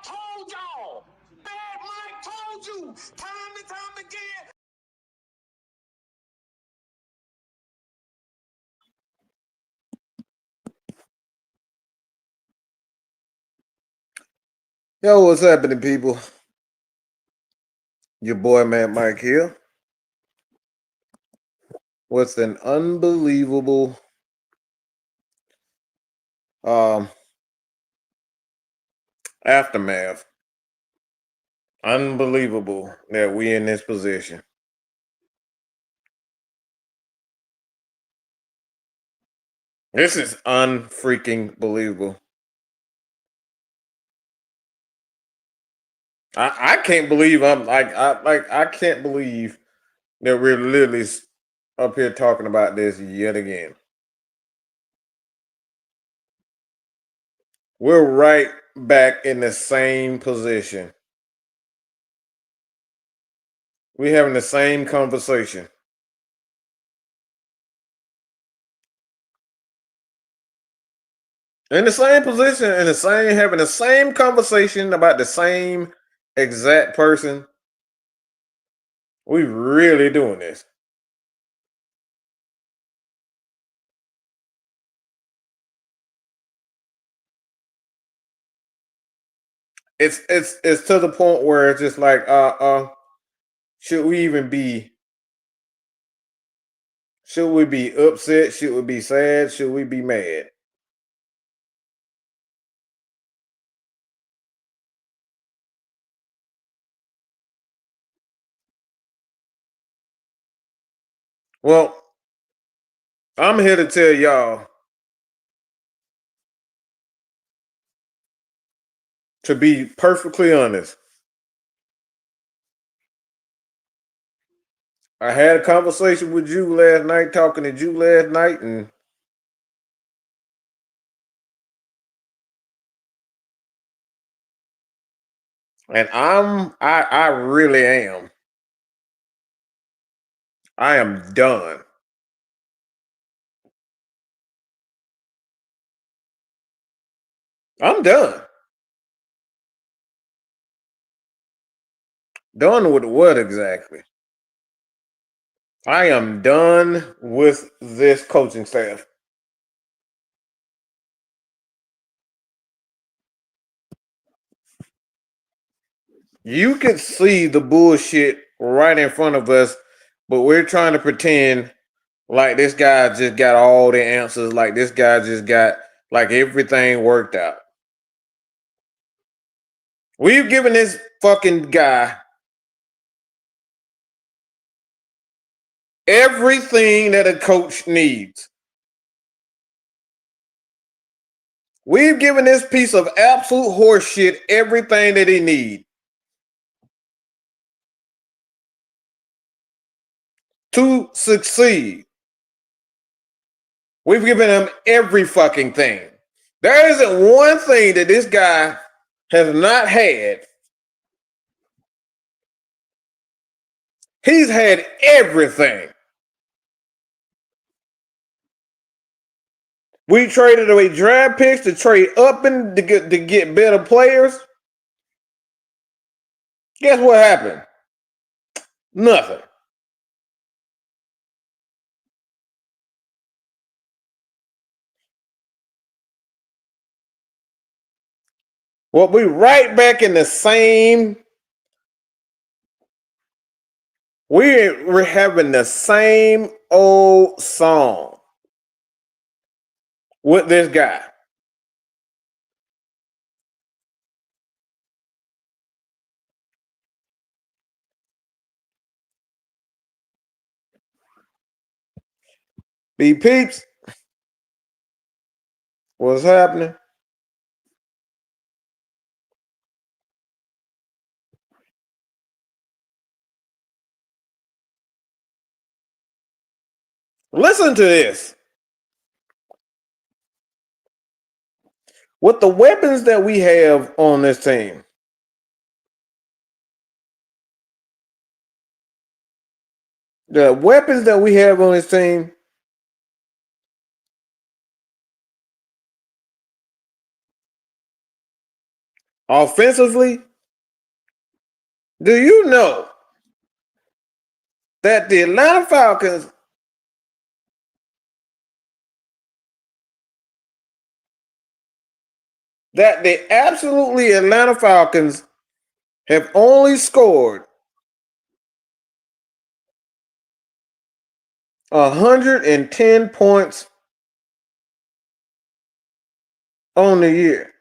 told y'all. Bad Mike told you time and time again. Yo, what's happening, people? Your boy, man, Mike here. What's an unbelievable aftermath? Unbelievable that we in this position. This is unfreaking believable. I can't believe I can't believe that we're literally up here talking about this yet again. We're right back in the same position. We're having the same conversation. In the same position, in the same, having the same conversation about the same exact person. We really doing this. It's to the point where it's just like, should we even be? Should we be upset? Should we be sad? Should we be mad? Well, I'm here to tell y'all to be perfectly honest. I had a conversation with you last night, talking to you last night, and I really am. I am done. I'm done. Done with what exactly? I am done with this coaching staff. You can see the bullshit right in front of us, but we're trying to pretend like this guy just got all the answers, like this guy just got like everything worked out. We've given this fucking guy everything that a coach needs. We've given this piece of absolute horseshit everything that he needs to succeed. We've given him every fucking thing. There isn't one thing that this guy has not had. He's had everything. We traded away draft picks to trade up and to get better players. Guess what happened? Nothing. Well, we right back in the same. We're having the same old song with this guy. B peeps, what's happening? Listen to this. With the weapons that we have on this team, the weapons that we have on this team, offensively, do you know that the Atlanta Falcons Atlanta Falcons have only scored 110 points on the year?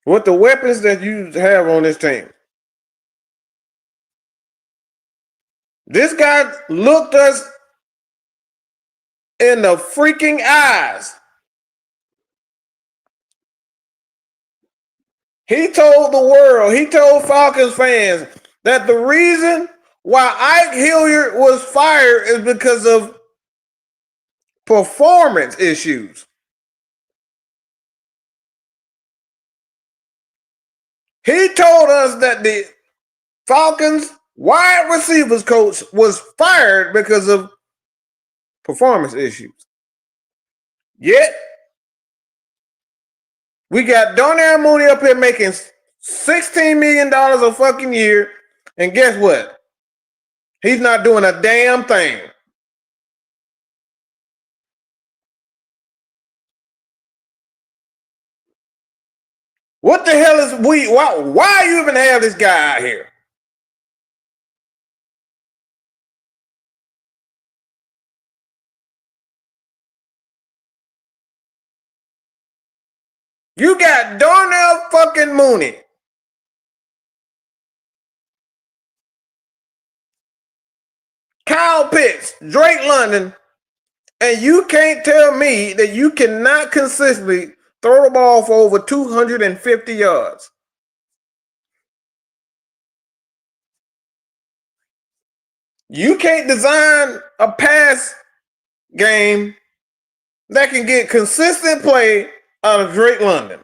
With the weapons that you have on this team. This guy looked us in the freaking eyes. He told the world, he told Falcons fans that the reason why Ike Hilliard was fired is because of performance issues. He told us that the Falcons wide receivers coach was fired because of performance issues. Yet, we got Darnell Mooney up here making $16 million a fucking year. And guess what? He's not doing a damn thing. What the hell is why you even have this guy out here? You got Darnell fucking Mooney. Kyle Pitts, Drake London, and you can't tell me that you cannot consistently throw the ball for over 250 yards. You can't design a pass game that can get consistent play out of Drake London.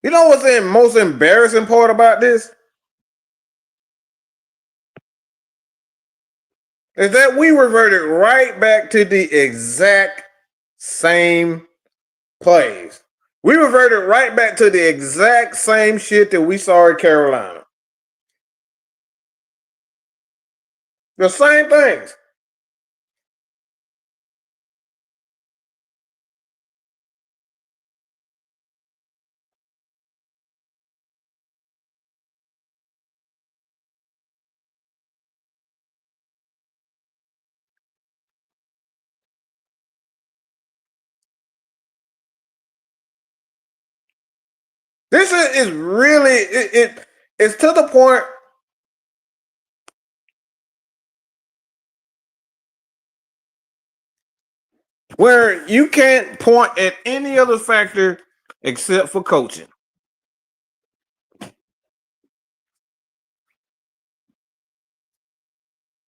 You know what's the most embarrassing part about this? Is that we reverted right back to the exact same plays. We reverted right back to the exact same shit that we saw in Carolina. The same things. This is really it's to the point where you can't point at any other factor except for coaching.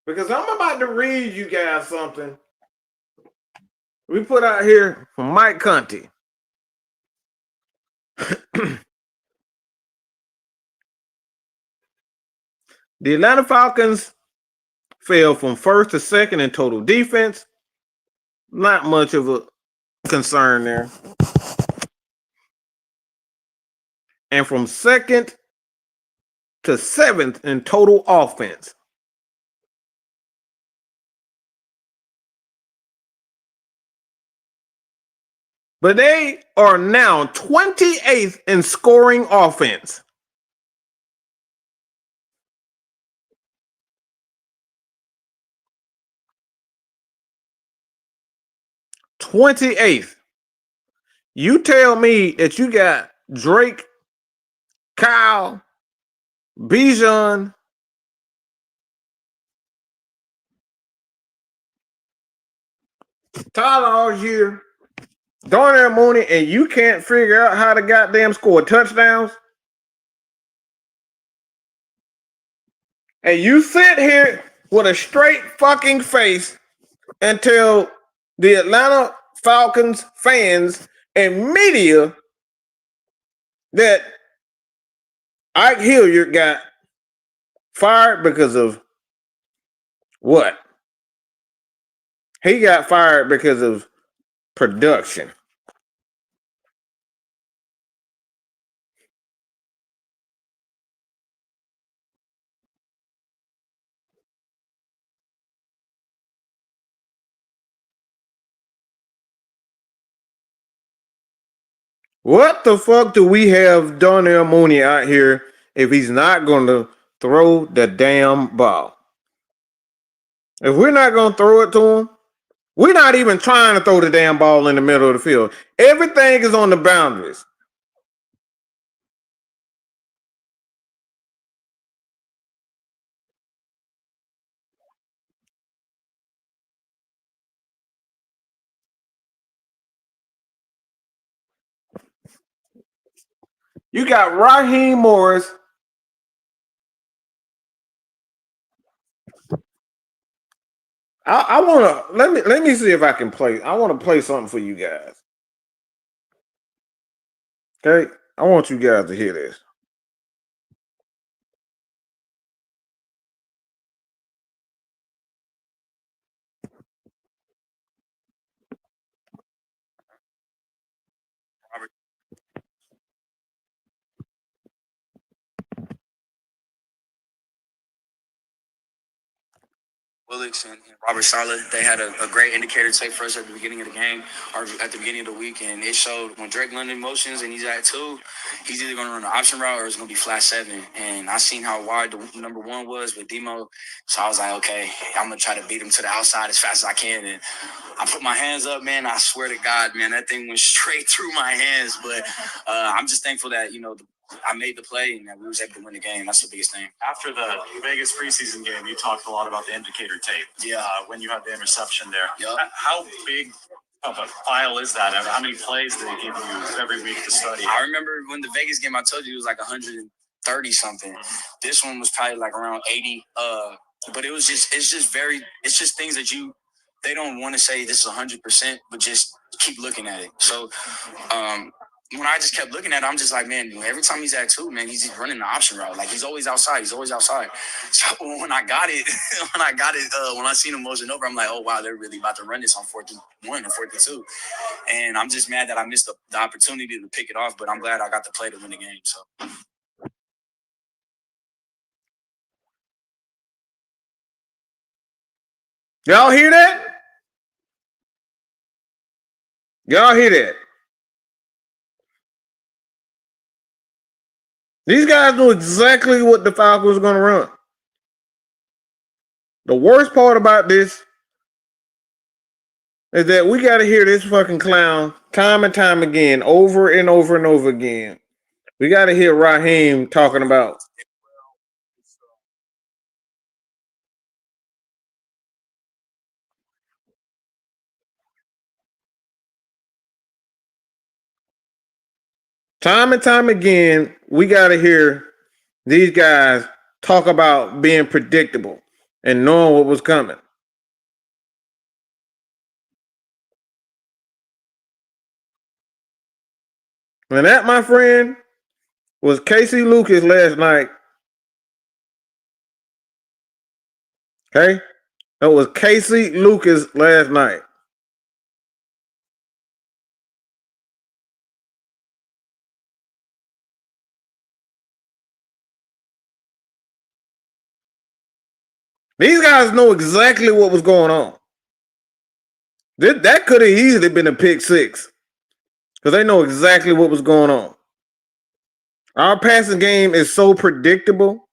Because I'm about to read you guys something we put out here from Mike Conti. The Atlanta Falcons fell from first to second in total defense. Not much of a concern there. And from second to seventh in total offense. But they are now 28th in scoring offense. '28th. You tell me that you got Drake, Kyle, Bijan, Tyler Algier, Darnell Mooney, and you can't figure out how to goddamn score touchdowns? And you sit here with a straight fucking face and tell the Atlanta Falcons fans and media that Ike Hilliard got fired because of what? He got fired because of production. What the fuck do we have Darnell Mooney out here if he's not going to throw the damn ball? If we're not going to throw it to him, we're not even trying to throw the damn ball in the middle of the field. Everything is on the boundaries. You got Raheem Morris. I want to let me see if I can play. I want to play something for you guys. Okay, I want you guys to hear this. Willicks and Robert Saleh, they had a great indicator tape for us at the beginning of the game or at the beginning of the week, and it showed when Drake London motions and he's at 2, he's either going to run the option route or it's going to be flat 7. And I seen how wide the number 1 was with Demo, so I was like, okay, I'm going to try to beat him to the outside as fast as I can. And I put my hands up, man. I swear to God, man, that thing went straight through my hands. But I'm just thankful that, I made the play and that we was able to win the game. That's the biggest thing. After the Vegas preseason game, you talked a lot about the indicator tape. Yeah. When you had the interception there. Yep. How big of a file is that? How many plays do they give you every week to study? I remember when the Vegas game, I told you it was like 130 something. This one was probably like around 80. But it's just things that they don't want to say this is 100%, but just keep looking at it. So, when I just kept looking at it, I'm just like, man, every time he's at 2, man, he's running the option route. Like he's always outside. So when I got it, when I seen him motion over, I'm like, oh wow, they're really about to run this on 4th and 1 or 4th and 2. And I'm just mad that I missed the opportunity to pick it off, but I'm glad I got to play to win the game. So. Y'all hear that? Y'all hear that? These guys knew exactly what the Falcons were going to run. The worst part about this is that we got to hear this fucking clown time and time again, over and over and over again. We got to hear Raheem talking about time and time again. We got to hear these guys talk about being predictable and knowing what was coming. And that, my friend, was Casey Lucas last night. Okay? That was Casey Lucas last night. These guys know exactly what was going on. That could have easily been a pick 6 because they know exactly what was going on. Our passing game is so predictable,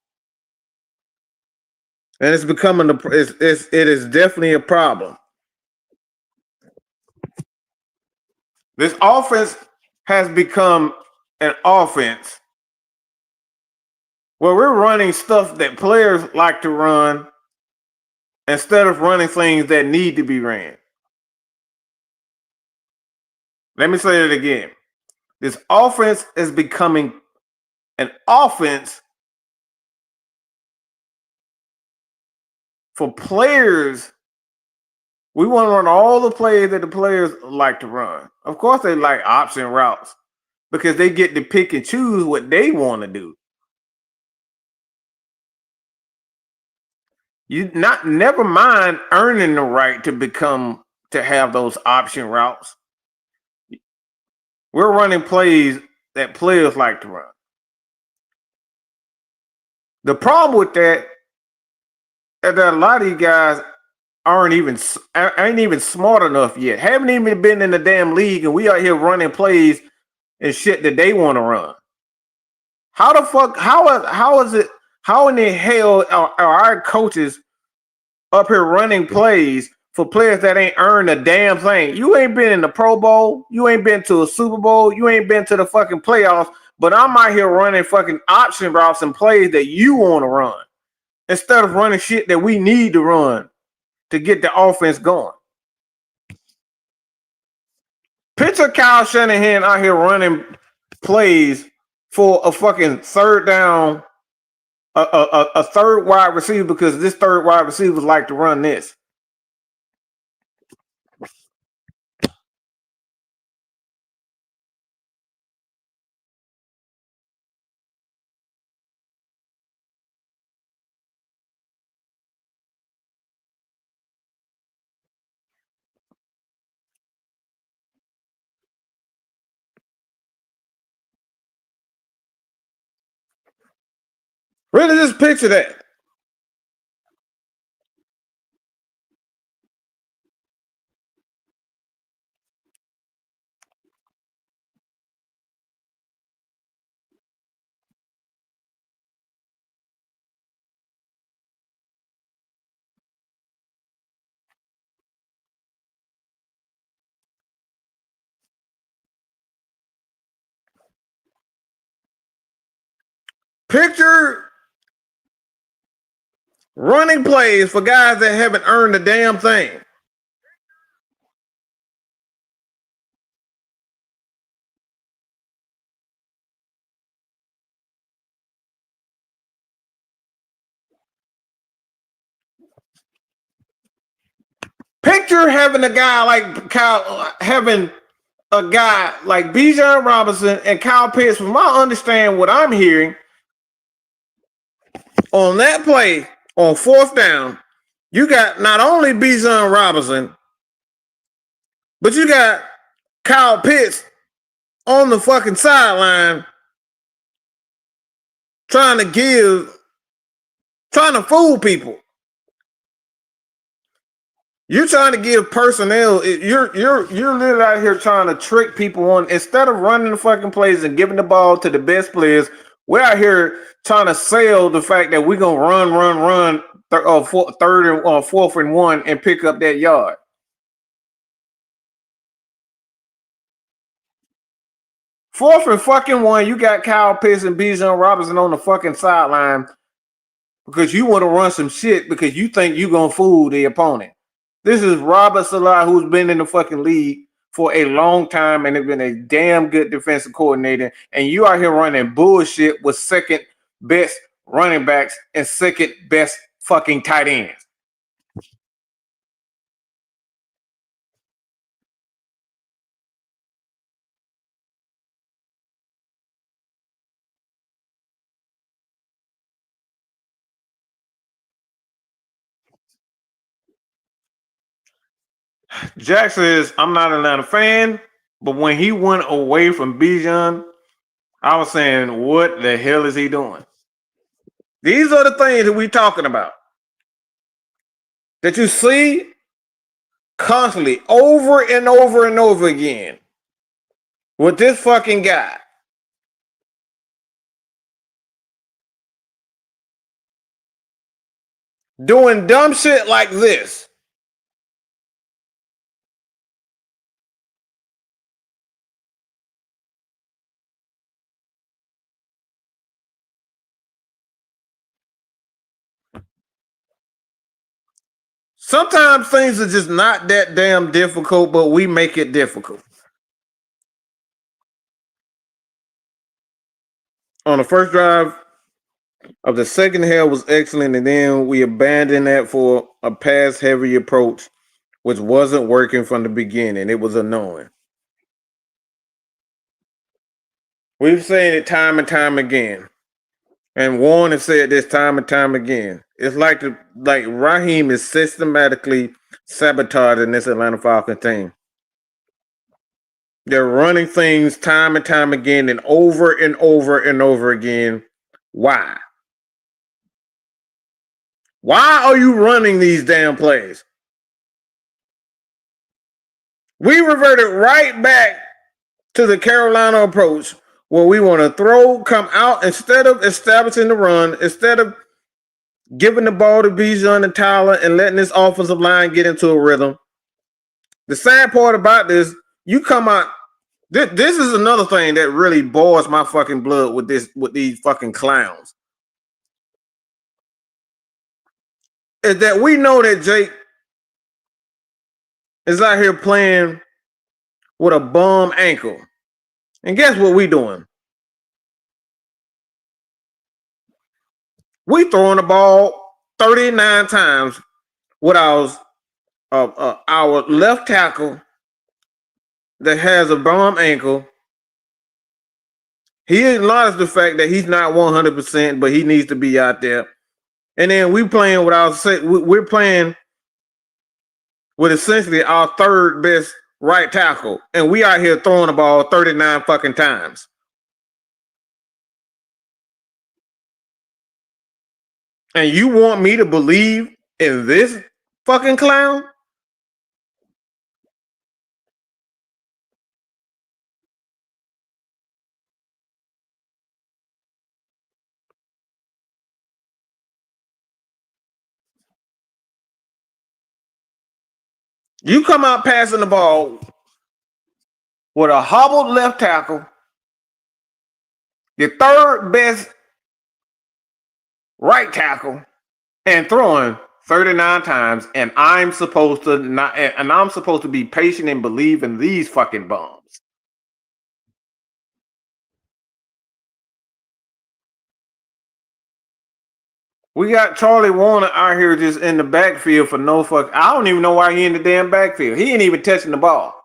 and it's becoming it is definitely a problem. This offense has become an offense where we're running stuff that players like to run instead of running things that need to be ran. Let me say it again. This offense is becoming an offense for players We want to run all the plays that the players like to run. Of course, they like option routes because they get to pick and choose what they want to do. You never mind earning the right to have those option routes. We're running plays that players like to run. The problem with that is that a lot of you guys ain't even smart enough yet. Haven't even been in the damn league, and we out here running plays and shit that they want to run. How the fuck? How is it? How in the hell are our coaches up here running plays for players that ain't earned a damn thing? You ain't been in the Pro Bowl. You ain't been to a Super Bowl. You ain't been to the fucking playoffs. But I'm out here running fucking option routes and plays that you want to run instead of running shit that we need to run to get the offense going. Picture Kyle Shanahan out here running plays for a fucking third down, a third wide receiver, because this third wide receivers like to run this. Really, just picture that. Picture running plays for guys that haven't earned a damn thing. Picture having a guy like Kyle, having a guy like Bijan Robinson and Kyle Pitts. From my understanding, what I'm hearing on that play on fourth down, you got not only Bijan Robinson, but you got Kyle Pitts on the fucking sideline trying to fool people. You're trying to give personnel. You're literally out here trying to trick people on, instead of running the fucking plays and giving the ball to the best players. We're out here trying to sell the fact that we're gonna run third and fourth and one and pick up that yard. Fourth and fucking one, you got Kyle Pitts and Bijan Robinson on the fucking sideline because you want to run some shit because you think you're gonna fool the opponent. This is Robert Salah, who's been in the fucking league for a long time and has been a damn good defensive coordinator. And you out here running bullshit with second best running backs and second best fucking tight ends. Jack says, I'm not an Atlanta fan, but when he went away from Bijan, I was saying, what the hell is he doing? These are the things that we're talking about that you see constantly over and over and over again with this fucking guy. Doing dumb shit like this. Sometimes things are just not that damn difficult, but we make it difficult. On the first drive of the second half was excellent, and then we abandoned that for a pass-heavy approach which wasn't working from the beginning. It was annoying. We've seen it time and time again. And Warren has said this time and time again. It's like Raheem is systematically sabotaging this Atlanta Falcons team. They're running things time and time again and over and over and over again. Why? Why are you running these damn plays? We reverted right back to the Carolina approach where we want to come out instead of establishing the run, instead of giving the ball to Bijan and Tyler and letting this offensive line get into a rhythm. The sad part about this, you come out. This is another thing that really boils my fucking blood with these fucking clowns. Is that we know that Jake is out here playing with a bum ankle. And guess what we doing? We throwing the ball 39 times with our left tackle that has a bum ankle. He acknowledged the fact that he's not 100%, but he needs to be out there. And then we're playing with essentially our third best right tackle, and we out here throwing the ball 39 fucking times. And you want me to believe in this fucking clown? You come out passing the ball with a hobbled left tackle, your third best right tackle, and throwing 39 times, and I'm supposed to be patient and believe in these fucking bums. We got Charlie Warner out here just in the backfield for no fuck. I don't even know why he in the damn backfield. He ain't even touching the ball.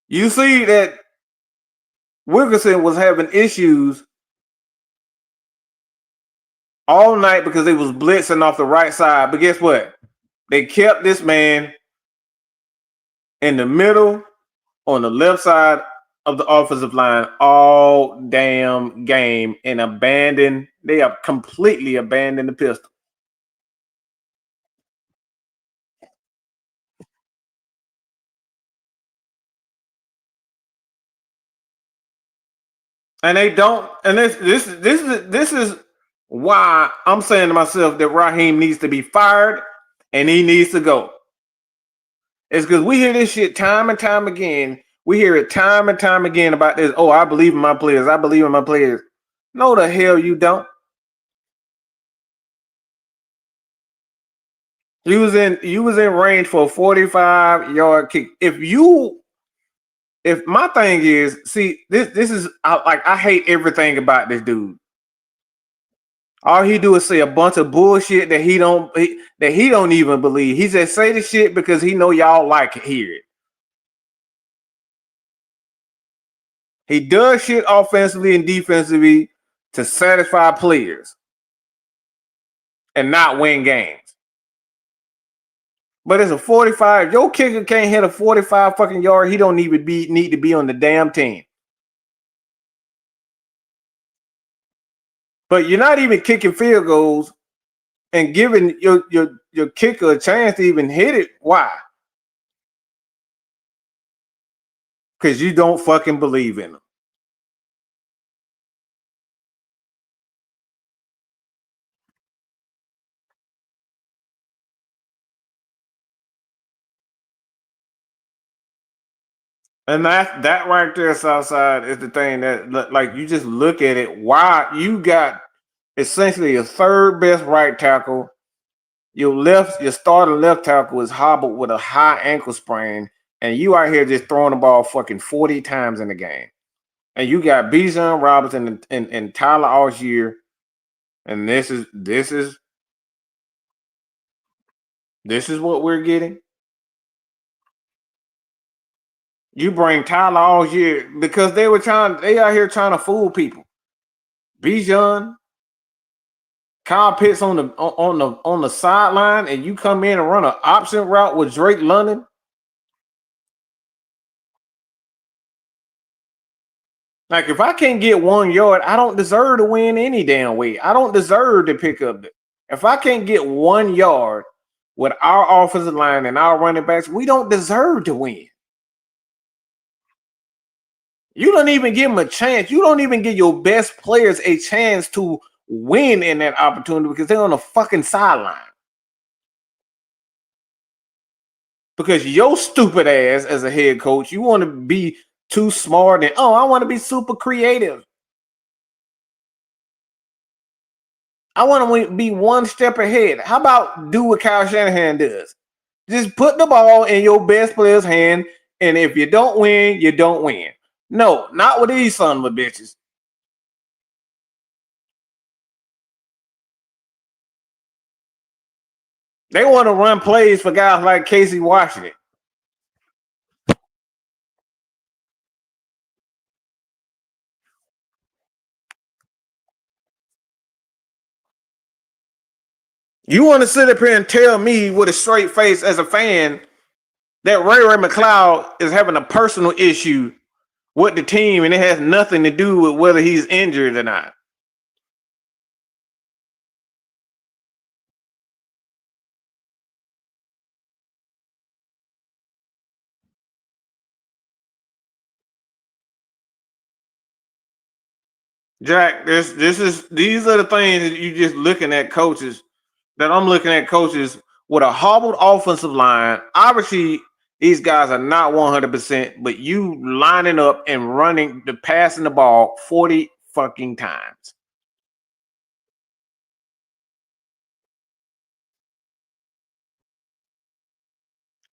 You see that Wilkerson was having issues all night because they was blitzing off the right side. But guess what? They kept this man in the middle on the left side of the offensive line all damn game and they have completely abandoned the pistol. And they don't, and this is why I'm saying to myself that Raheem needs to be fired and he needs to go. It's because we hear this shit time and time again. We hear it time and time again about this. Oh, I believe in my players. I believe in my players. No, the hell you don't. You was in range for a 45-yard kick. If my thing is, see, this is I hate everything about this dude. All he do is say a bunch of bullshit that he don't even believe. He just say the shit because he know y'all like to hear it. He does shit offensively and defensively to satisfy players and not win games. But it's a 45. If your kicker can't hit a 45 fucking yard, he don't even need to be on the damn team. But you're not even kicking field goals and giving your kicker a chance to even hit it. Why? Because you don't fucking believe in him. And that right there, Southside, is the thing that, like, you just look at it. Why you got essentially a third best right tackle. Your starting left tackle is hobbled with a high ankle sprain, and you out here just throwing the ball fucking 40 times in the game. And you got Bijan Robinson and Tyler Algier, and this is This is what we're getting. You bring Tyler all year because they out here trying to fool people. Bijan, Kyle Pitts on the sideline, and you come in and run an option route with Drake London. Like, if I can't get 1 yard, I don't deserve to win any damn way. I don't deserve to pick up. If I can't get 1 yard with our offensive line and our running backs, we don't deserve to win. You don't even give them a chance. You don't even give your best players a chance to win in that opportunity because they're on the fucking sideline. Because your stupid ass as a head coach, you want to be too smart and, I want to be super creative. I want to be one step ahead. How about do what Kyle Shanahan does? Just put the ball in your best player's hand, and if you don't win, you don't win. No, not with these son of a bitches. They want to run plays for guys like Casey Washington. You want to sit up here and tell me with a straight face as a fan that Ray McLeod is having a personal issue with the team and it has nothing to do with whether he's injured or not? Jack, these are the things that you just looking at coaches, that I'm looking at coaches with a hobbled offensive line. Obviously, these guys are not 100%, but you lining up and passing the ball 40 fucking times.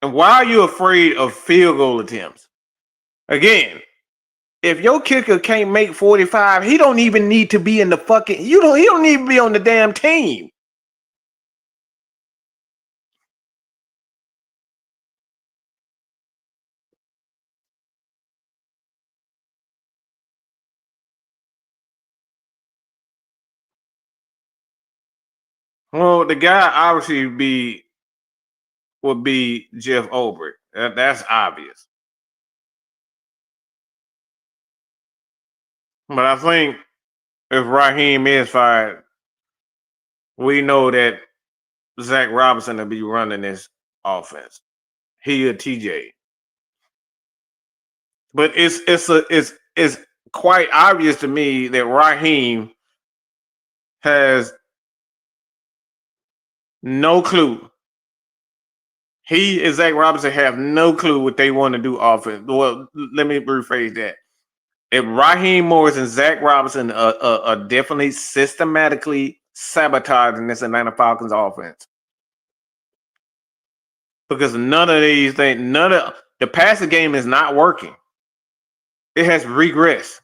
And why are you afraid of field goal attempts? Again, if your kicker can't make 45, he don't even need to be in the fucking, he don't need to be on the damn team. Well, the guy obviously would be Jeff Ulbrich. That's obvious. But I think if Raheem is fired, we know that Zach Robinson will be running this offense. He a TJ. But it's quite obvious to me that Raheem has no clue. He and Zach Robinson have no clue what they want to do offense. Well, let me rephrase that. If Raheem Morris and Zach Robinson are definitely systematically sabotaging this Atlanta Falcons offense. Because none of these things, the passing game is not working. It has regressed.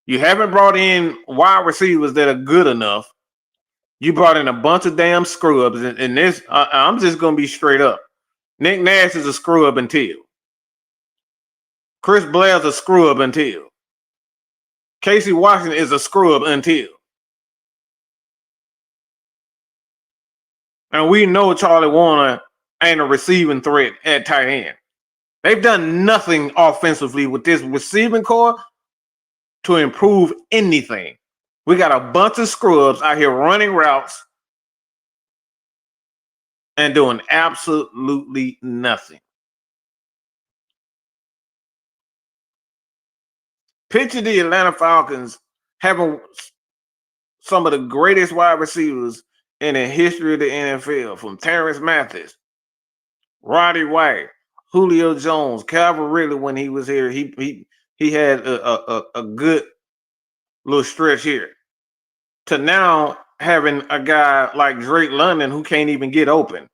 You haven't brought in wide receivers that are good enough. You brought in a bunch of damn screw-ups. And this, I'm just going to be straight up. Nick Nash is a screw-up until. Chris Blair's a screw-up until. Casey Washington is a screw-up until. And we know Charlie Warner ain't a receiving threat at tight end. They've done nothing offensively with this receiving core to improve anything. We got a bunch of scrubs out here running routes and doing absolutely nothing. Picture the Atlanta Falcons having some of the greatest wide receivers in the history of the NFL, from Terrence Mathis, Roddy White, Julio Jones, Calvin Ridley. When he was here, he had a good little stretch here. To now having a guy like Drake London who can't even get open.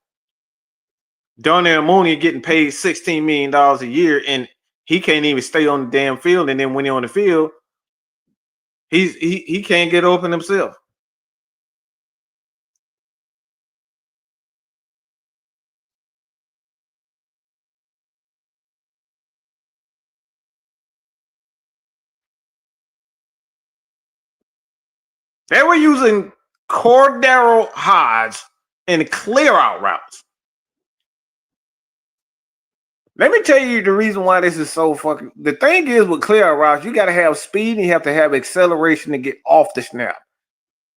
Darnell Mooney getting paid $16 million a year, and he can't even stay on the damn field. And then when he's on the field, he can't get open himself. They were using Cordero Hodge in clear out routes. Let me tell you the reason why this is so fucking. The thing is with clear out routes, you got to have speed and you have to have acceleration to get off the snap.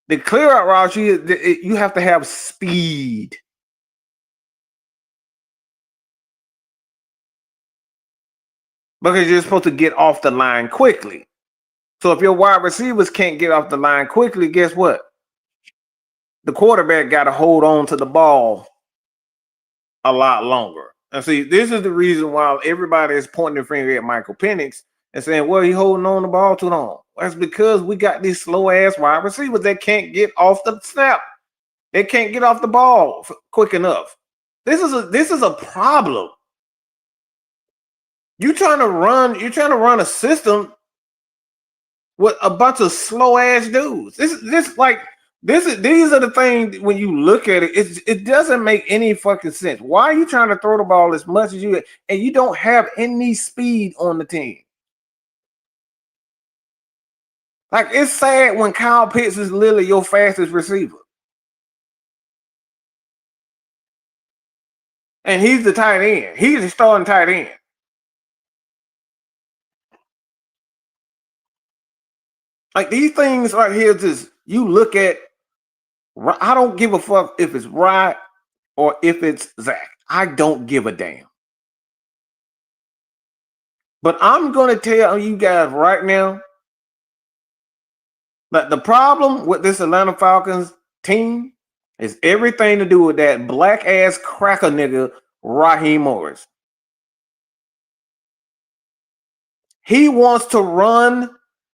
The clear out routes, you have to have speed. Because you're supposed to get off the line quickly. So if your wide receivers can't get off the line quickly, guess what? The quarterback got to hold on to the ball a lot longer. And see, this is the reason why everybody is pointing their finger at Michael Penix and saying, well, he holding on the ball too long. That's because we got these slow ass wide receivers that can't get off the snap. They can't get off the ball quick enough. This is a problem. You're trying to run a system with a bunch of slow ass dudes. These are the things when you look at it, it doesn't make any fucking sense. Why are you trying to throw the ball as much as you and you don't have any speed on the team? Like, it's sad when Kyle Pitts is literally your fastest receiver. And he's the tight end. He's the starting tight end. Like, these things right here, just you look at. I don't give a fuck if it's Rod or if it's Zach. I don't give a damn. But I'm going to tell you guys right now that the problem with this Atlanta Falcons team is everything to do with that black ass cracker nigga, Raheem Morris. He wants to run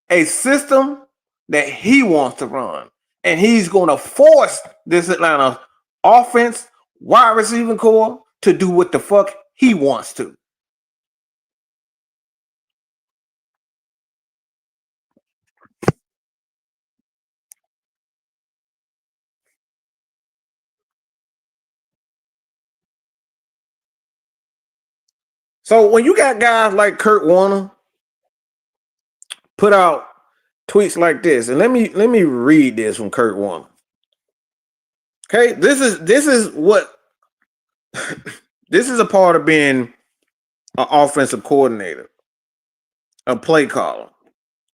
a system that he wants to run. And he's going to force this Atlanta offense, wide receiving core to do what the fuck he wants to. So when you got guys like Kurt Warner put out tweets like this, and let me read this from Kurt Warner. Okay, this is what this is a part of being an offensive coordinator, a play caller.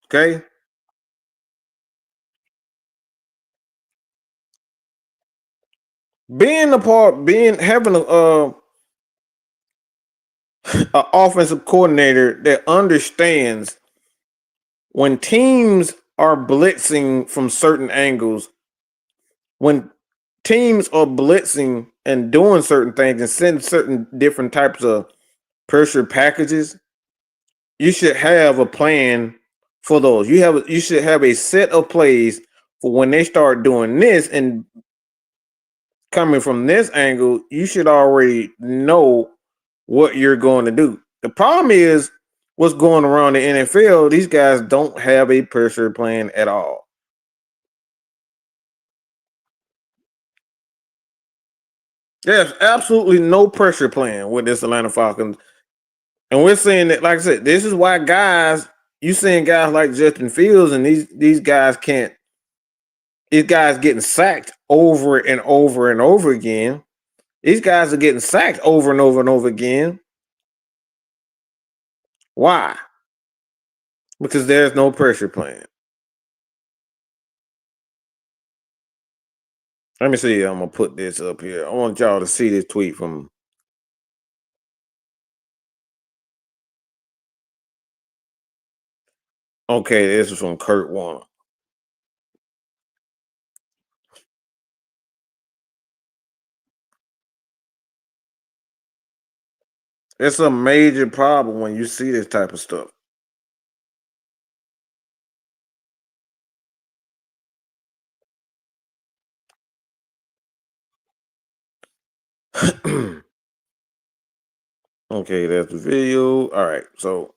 Okay. Having a offensive coordinator that understands when teams are blitzing from certain angles, when teams are blitzing and doing certain things and sending certain different types of pressure packages, you should have a plan for those. You should have a set of plays for when they start doing this and coming from this angle. You should already know what you're going to do. The problem is what's going around the NFL. These guys don't have a pressure plan at all. There's absolutely no pressure plan with this Atlanta Falcons. And we're saying that, like I said, this is why you seeing guys like Justin Fields and these guys can't. These guys getting sacked over and over and over again. These guys are getting sacked over and over and over again. Why? Because there's no pressure plan. Let me see. I'm going to put this up here. I want y'all to see this tweet from. Okay, this is from Kurt Warner. It's a major problem when you see this type of stuff. Okay, that's the video. All right, so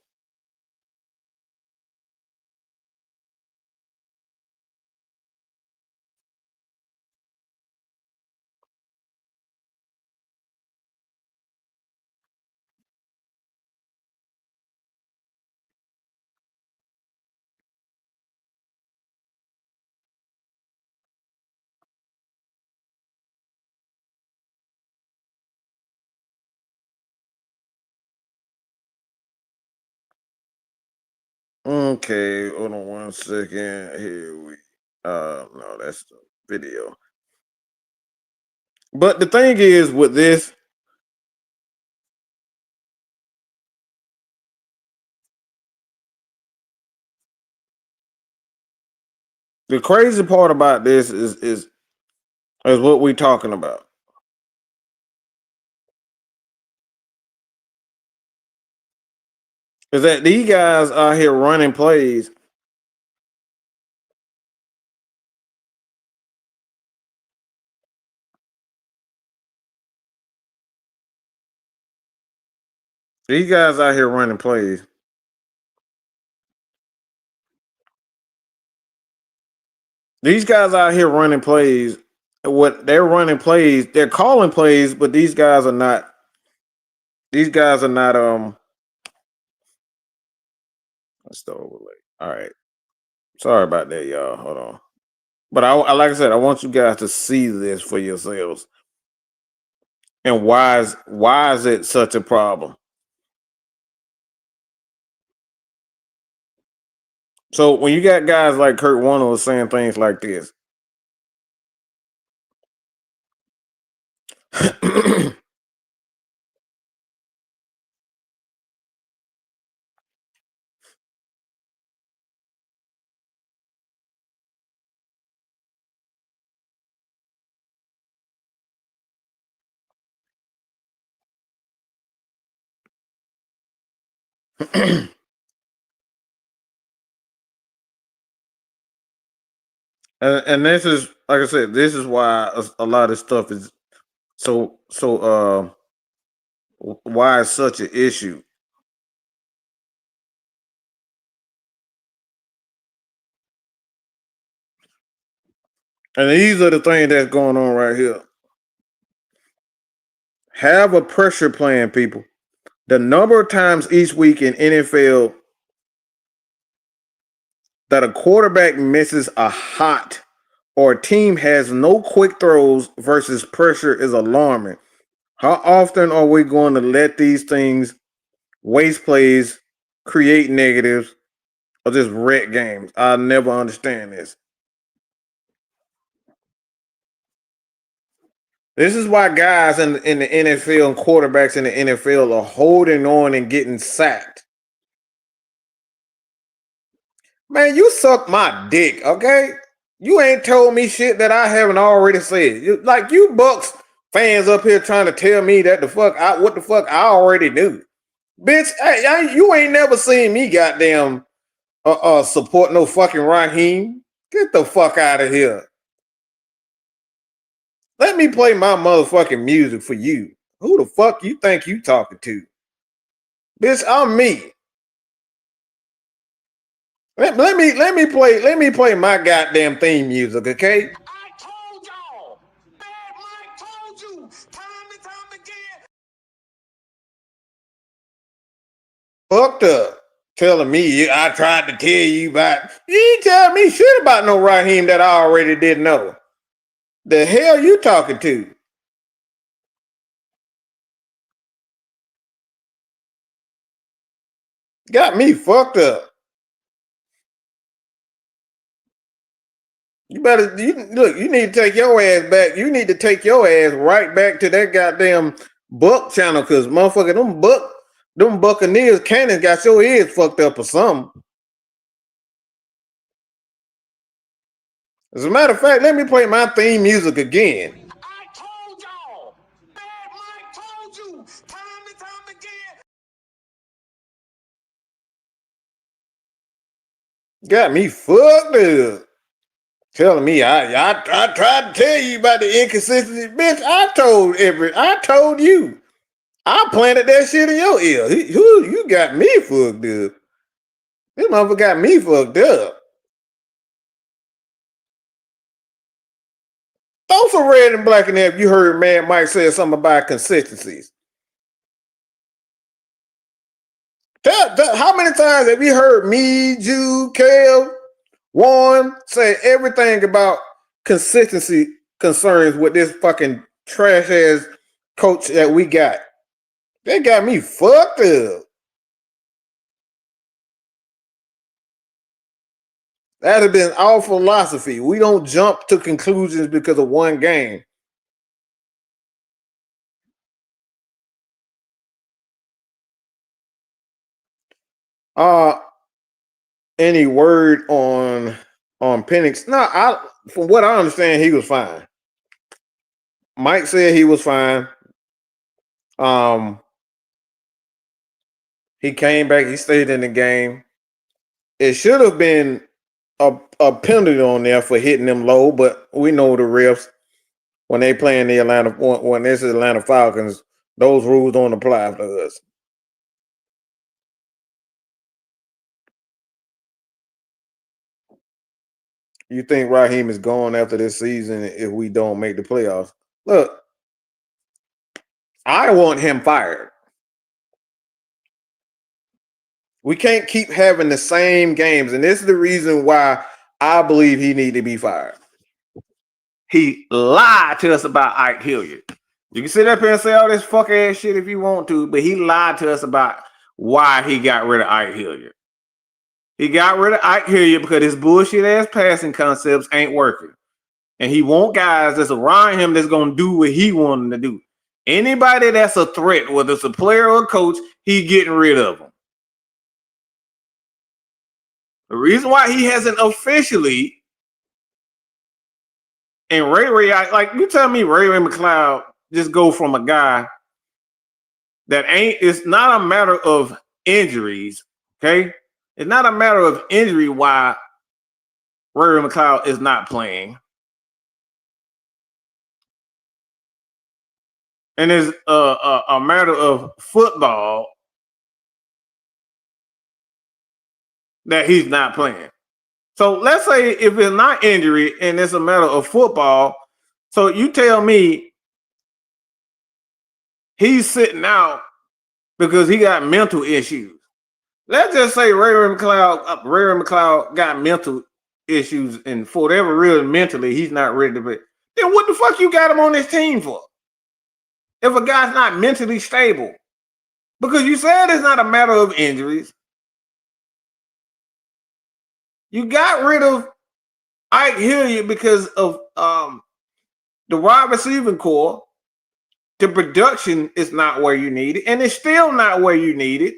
Okay, hold on 1 second. Here we no, that's the video. But the thing is with this, the crazy part about this is what we talking about. Is that these guys out here running plays. These guys out here running plays. These guys out here running plays. What they're running plays, they're calling plays, but these guys are not. These guys are not. That's the overlay. All right. Sorry about that, y'all. Hold on. But I like I said, I want you guys to see this for yourselves. And why is it such a problem? So when you got guys like Kurt Warner saying things like this, and this is like I said, this is why a lot of stuff is so why it's such an issue. And these are the things that's going on right here. Have a pressure plan, people. The number of times each week in NFL that a quarterback misses a hot or a team has no quick throws versus pressure is alarming. How often are we going to let these things waste plays, create negatives, or just wreck games? I never understand this. This is why guys in the NFL and quarterbacks in the NFL are holding on and getting sacked. Man, you suck my dick, okay? You ain't told me shit that I haven't already said. You Bucks fans up here trying to tell me that what the fuck I already knew. Bitch, you ain't never seen me goddamn support no fucking Raheem. Get the fuck out of here. Let me play my motherfucking music for you. Who the fuck you think you talking to? Bitch, I'm me. Let me play my goddamn theme music, okay? I told y'all. Bad Mike told you time and time again. Fucked up. Telling me I tried to tell you about. You ain't tell me shit about no Raheem that I already didn't know. The hell you talking to? Got me fucked up. You need to take your ass back. You need to take your ass right back to that goddamn Buck channel, cause motherfucker, them Buccaneers cannons got your ears fucked up or something. As a matter of fact, let me play my theme music again. I told y'all. Bad Mike told you time and time again. Got me fucked up. Telling me I tried to tell you about the inconsistency. Bitch, I told you. I planted that shit in your ear. You got me fucked up. This motherfucker got me fucked up. Throw some red and black in there if you heard Mad Mike say something about consistencies. How many times have you heard me, Jude, Kale, Warren say everything about consistency concerns with this fucking trash ass coach that we got? They got me fucked up. That'd have been our philosophy. We don't jump to conclusions because of one game. Any word on Penix? No, from what I understand, he was fine. Mike said he was fine. He came back, he stayed in the game. It should have been a penalty on there for hitting them low, but we know the refs when they play in the when this is Atlanta Falcons, those rules don't apply to us. You think Raheem is gone after this season if we don't make the playoffs? Look, I want him fired. We can't keep having the same games, and this is the reason why I believe he need to be fired. He lied to us about Ike Hilliard. You can sit up here and say all this fuck ass shit if you want to, but he lied to us about why he got rid of Ike Hilliard. He got rid of Ike Hilliard because his bullshit ass passing concepts ain't working. And he want guys that's around him that's going to do what he want them to do. Anybody that's a threat, whether it's a player or a coach, he getting rid of them. The reason why he hasn't officially, and Ray, like you tell me Ray McLeod just go from a guy that it's not a matter of injuries, okay? It's not a matter of injury why Ray McLeod is not playing. And it's a matter of football that he's not playing. So let's say if it's not injury and it's a matter of football, so you tell me he's sitting out because he got mental issues. Let's just say Ray McLeod got mental issues, and for whatever reason, mentally, he's not ready to play. Then what the fuck you got him on this team for? If a guy's not mentally stable. Because you said it's not a matter of injuries. You got rid of Ike Hilliard because of the wide receiving core. The production is not where you need it, and it's still not where you need it.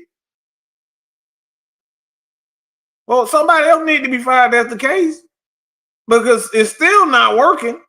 Well, somebody else need to be fired. That's the case, because it's still not working.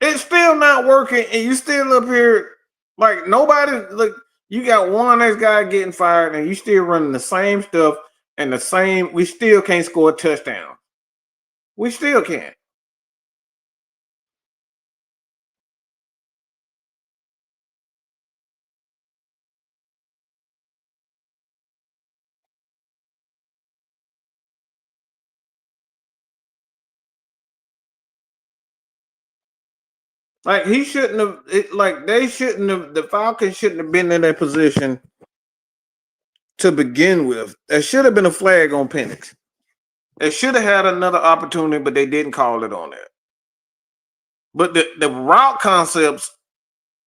It's still not working, and you still up here like nobody. Look, you got one next guy getting fired, and you still running the same stuff and the same. We still can't score a touchdown. We still can't. Like he shouldn't have. Like they shouldn't have. The Falcons shouldn't have been in that position to begin with. There should have been a flag on Penix. They should have had another opportunity, but they didn't call it on that. But the route concepts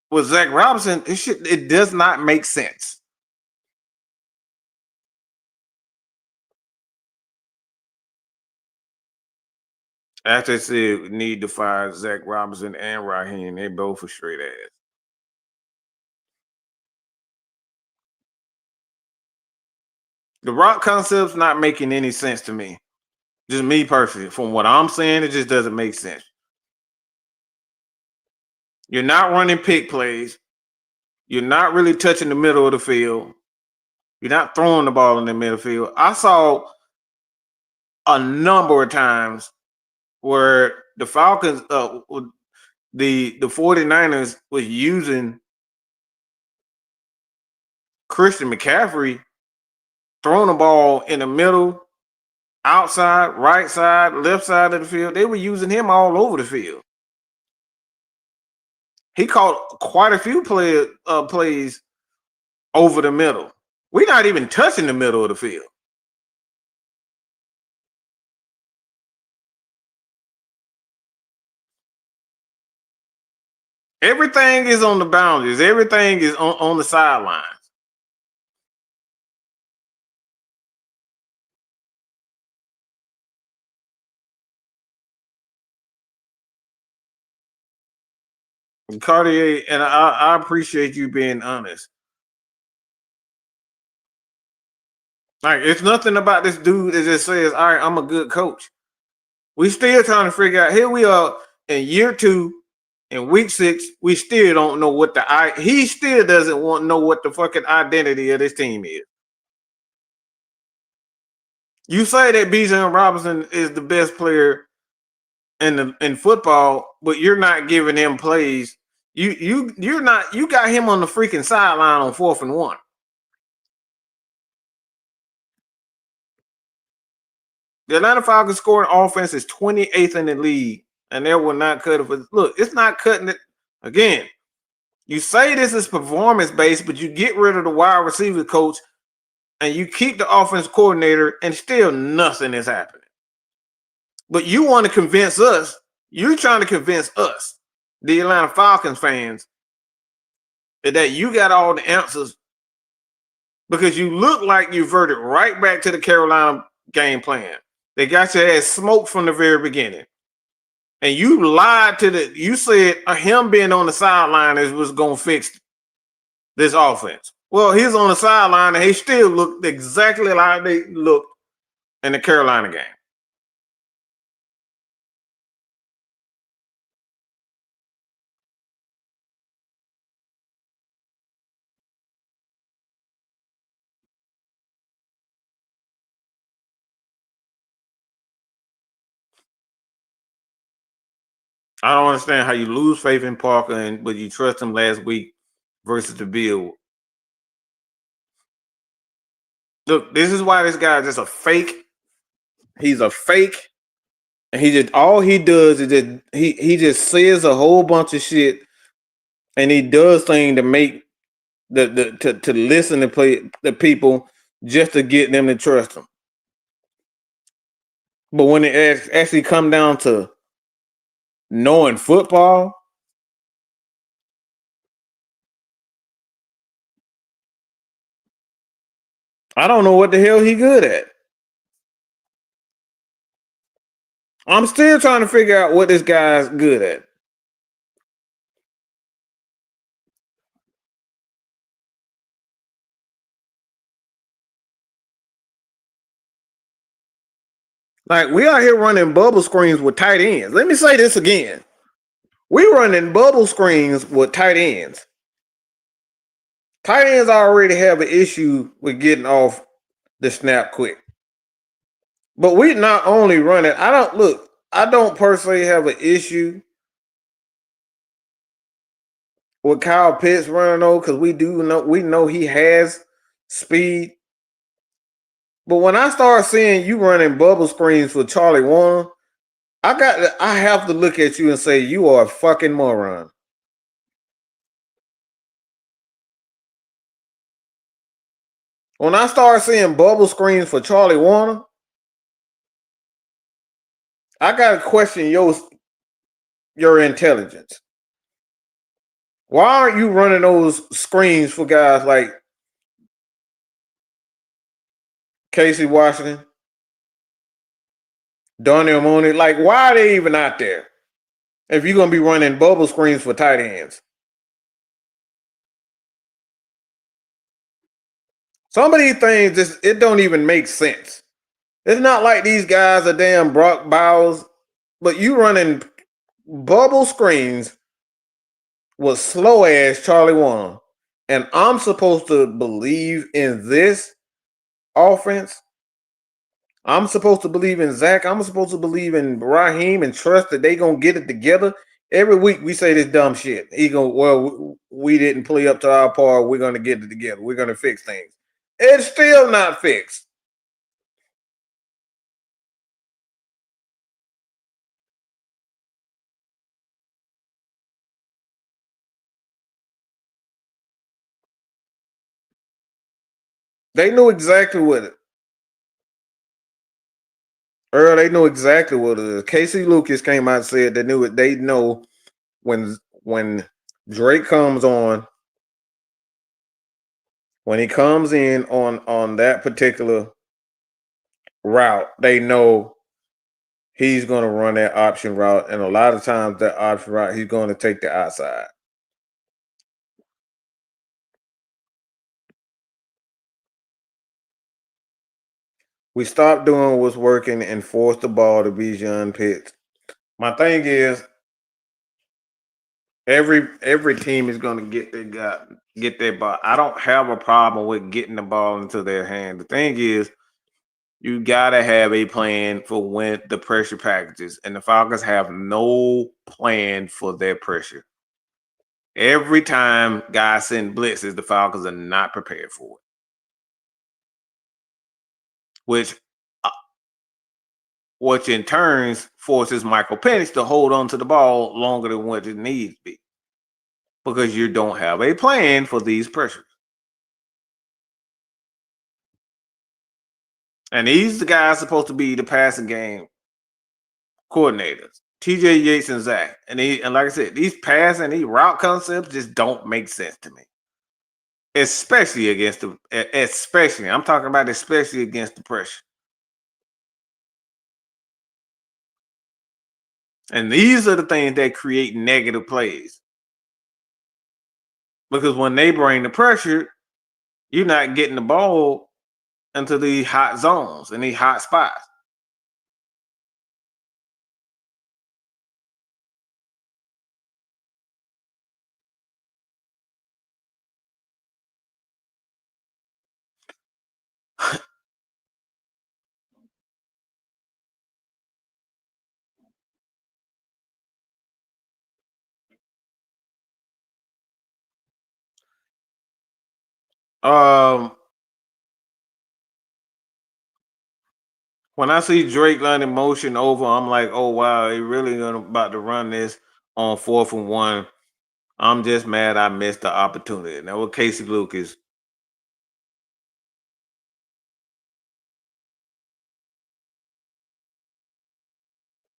with Zach Robinson, it does not make sense. After they said we need to fire Zach Robinson and Raheem, they both were straight ass. The route concept's not making any sense to me. Just me personally. From what I'm saying, it just doesn't make sense. You're not running pick plays. You're not really touching the middle of the field. You're not throwing the ball in the middle field. I saw a number of times where the Falcons, the 49ers was using Christian McCaffrey, throwing the ball in the middle, outside, right side, left side of the field. They were using him all over the field. He caught quite a few plays over the middle. We're not even touching the middle of the field. Everything is on the boundaries. Everything is on the sidelines. Cartier, and I appreciate you being honest. Like, it's nothing about this dude that just says, all right, I'm a good coach. We still trying to figure out, here we are in year 2, in week 6, we still don't know what he still doesn't want to know what the fucking identity of this team is. You say that Bijan Robinson is the best player in football, but you're not giving him plays. You got him on the freaking sideline on 4th and 1. The Atlanta Falcons scoring offense is 28th in the league, and they will not cut it. Look, it's not cutting it. Again, you say this is performance-based, but you get rid of the wide receiver coach, and you keep the offense coordinator, and still nothing is happening. But you want to convince us, you're trying to convince us, the Atlanta Falcons fans, that you got all the answers because you look like you verted right back to the Carolina game plan. They got your ass smoked from the very beginning. And you lied you said him being on the sideline is what's going to fix this offense. Well, he's on the sideline and he still looked exactly like they looked in the Carolina game. I don't understand how you lose faith in Parker, but you trust him last week versus the Bill. Look, this is why this guy is just a fake. He's a fake, and all he does is just he just says a whole bunch of shit, and he does things to make to listen to play the people just to get them to trust him. But when it actually come down to knowing football, I don't know what the hell he good at. I'm still trying to figure out what this guy's good at. Like, we out here running bubble screens with tight ends. Let me say this again. We running bubble screens with tight ends. Tight ends already have an issue with getting off the snap quick. But we not only run it. I don't personally have an issue with Kyle Pitts running over because we know he has speed. But when I start seeing you running bubble screens for Charlie Warner, I have to look at you and say you are a fucking moron. When I start seeing bubble screens for Charlie Warner, I gotta question your intelligence. Why aren't you running those screens for guys like Casey Washington, Darnell Mooney? Like, why are they even out there if you're gonna be running bubble screens for tight ends? Some of these things it don't even make sense. It's not like these guys are damn Brock Bowers, but you running bubble screens with slow ass Charlie Warner, and I'm supposed to believe in this offense. I'm supposed to believe in Zach. I'm supposed to believe in Raheem and trust that they gonna get it together. Every week we say this dumb shit. We didn't play up to our part. We're gonna get it together. We're gonna fix things. It's still not fixed. They knew exactly what it. Earl, they know exactly what it is. Casey Lucas came out and said they knew it. They know when Drake comes on. When he comes in on that particular route, they know he's going to run that option route, and a lot of times that option route, he's going to take the outside. We stopped doing what's working and force the ball to Bijan Pitts. My thing is, every team is going to get their ball. I don't have a problem with getting the ball into their hand. The thing is, you gotta have a plan for when the pressure packages, and the Falcons have no plan for their pressure. Every time guys send blitzes, the Falcons are not prepared for it, which in turns forces Michael Penix to hold on to the ball longer than what it needs to be, because you don't have a plan for these pressures. And these the guys supposed to be the passing game coordinators, TJ Yates and Zach. And like I said, these passing, these route concepts just don't make sense to me. Especially against I'm talking about especially against the pressure. And these are the things that create negative plays. Because when they bring the pressure, you're not getting the ball into these hot zones and these hot spots. When I see Drake running motion over, I'm like, oh wow, they really about to run this on 4th and 1. I'm just mad I missed the opportunity. Now with Casey Lucas,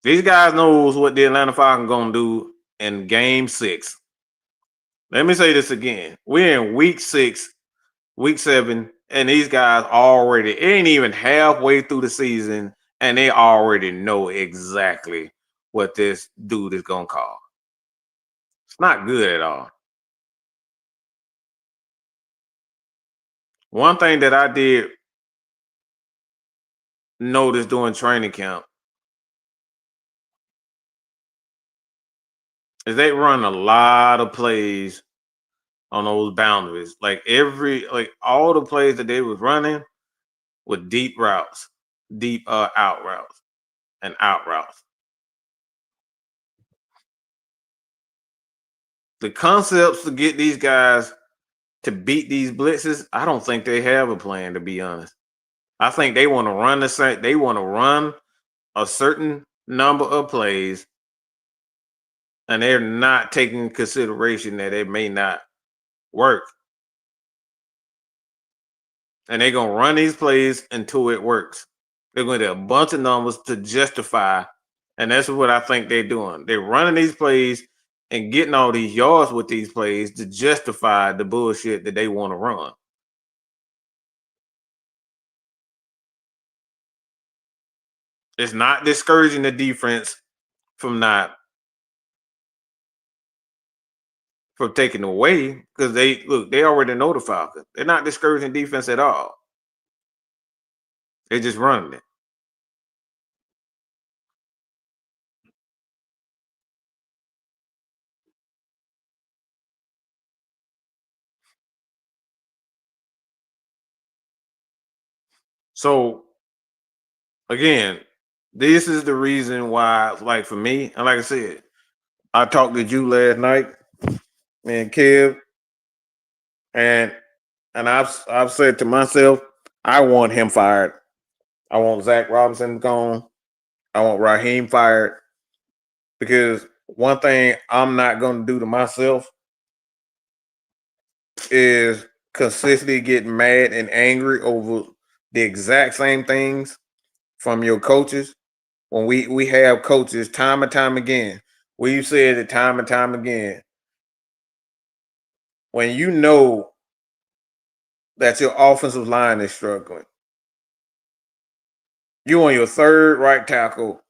these guys knows what the Atlanta Falcons gonna do in Game 6. Let me say this again: we're in Week 6, Week 7, and these guys already ain't even halfway through the season, and they already know exactly what this dude is gonna call. It's not good at all. One thing that I did notice during training camp is they run a lot of plays on those boundaries. Like all the plays that they was running with deep routes, deep out routes, and out routes. The concepts to get these guys to beat these blitzes, I don't think they have a plan, to be honest. I think they want to run the same. They want to run a certain number of plays, and they're not taking consideration that it may not work. And they're gonna run these plays until it works. They're going to have a bunch of numbers to justify, and that's what I think they're doing. They're running these plays and getting all these yards with these plays to justify the bullshit that they want to run. It's not discouraging the defense from taking away, because they already know the Falcons. They're not discouraging defense at all. They're just running it. So again, this is the reason why, like for me, and like I said, I talked to you last night, and Kev, and I've said to myself, I want him fired. I want Zach Robinson gone. I want Raheem fired, because one thing I'm not going to do to myself is consistently get mad and angry over the exact same things from your coaches. When we have coaches time and time again, we've said it time and time again, when you know that your offensive line is struggling. You on your third right tackle,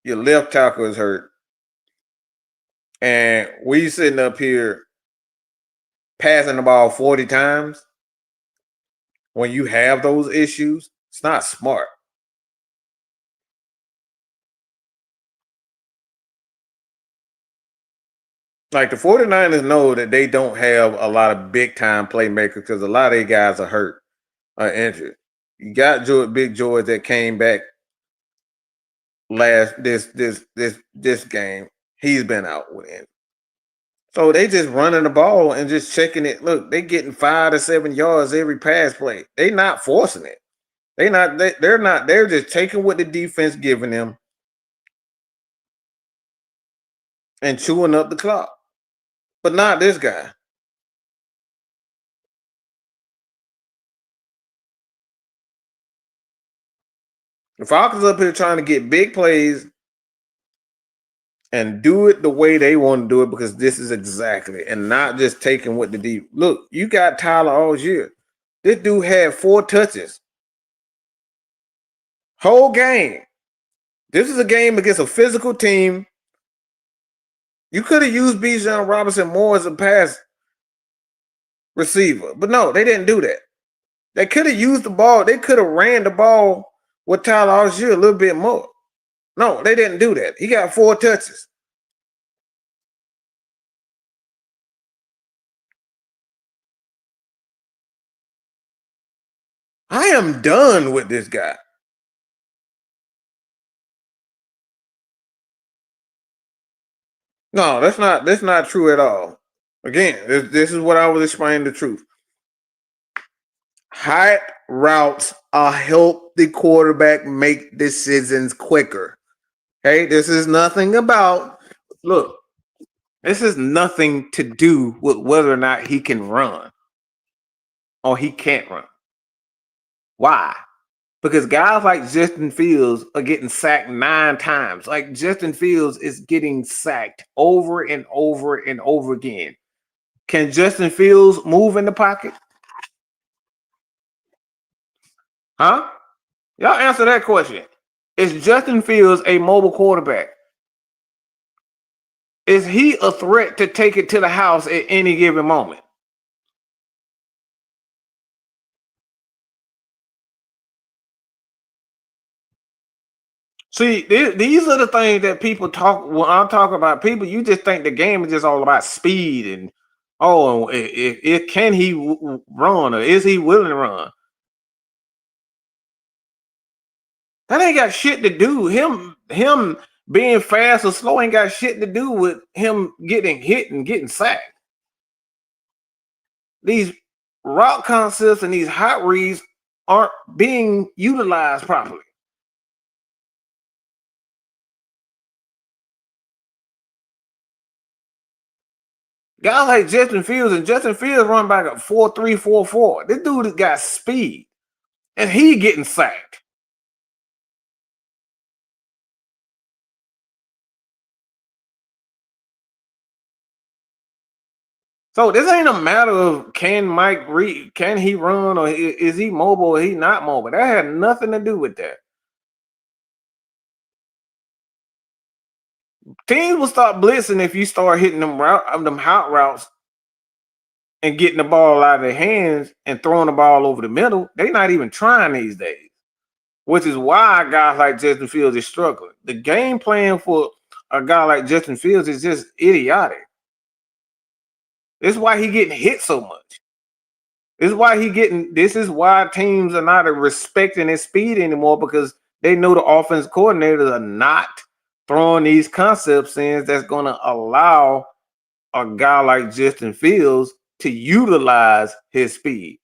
your left tackle is hurt, and we sitting up here passing the ball 40 times. When you have those issues, it's not smart. Like the 49ers know that they don't have a lot of big time playmakers because a lot of these guys are hurt or injured. You got Big George that came back this game. He's been out with it. So they just running the ball and just checking it. Look, they getting 5 to 7 yards every pass play. They not forcing it. They're just taking what the defense giving them and chewing up the clock. But not this guy. The Falcons up here trying to get big plays and do it the way they want to do it because this is exactly, and not just taking what the deep. Look, you got Tyler Algier. This dude had 4 touches. Whole game. This is a game against a physical team. You could have used Bijan Robinson more as a pass receiver, but no, they didn't do that. They could have used the ball. They could have ran the ball with Tyler Algier a little bit more. No, they didn't do that. He got 4 touches. I am done with this guy. No, that's not true at all. Again, this is what I was explaining the truth. Hot routes help the quarterback make decisions quicker. Okay, this is nothing about, look, this is nothing to do with whether or not he can run or he can't run. Why? Because guys like Justin Fields are getting sacked 9 times. Like Justin Fields is getting sacked over and over and over again. Can Justin Fields move in the pocket? Huh? Y'all answer that question. Is Justin Fields a mobile quarterback? Is he a threat to take it to the house at any given moment? See, these are the things that people talk when I'm talking about people. You just think the game is just all about speed and can he run or is he willing to run? That ain't got shit to do. Him being fast or slow ain't got shit to do with him getting hit and getting sacked. These route concepts and these hot reads aren't being utilized properly. Guys like Justin Fields run back at 4.3, 4.4. This dude has got speed, and he getting sacked. So this ain't a matter of can Mike Reed, can he run or is he mobile or he not mobile? That had nothing to do with that. Teams will start blitzing if you start hitting them hot routes and getting the ball out of their hands and throwing the ball over the middle. They're not even trying these days, which is why guys like Justin Fields is struggling. The game plan for a guy like Justin Fields is just idiotic. This is why he getting hit so much. This is why teams are not respecting his speed anymore because they know the offense coordinators are not throwing these concepts in that's going to allow a guy like Justin Fields to utilize his speed.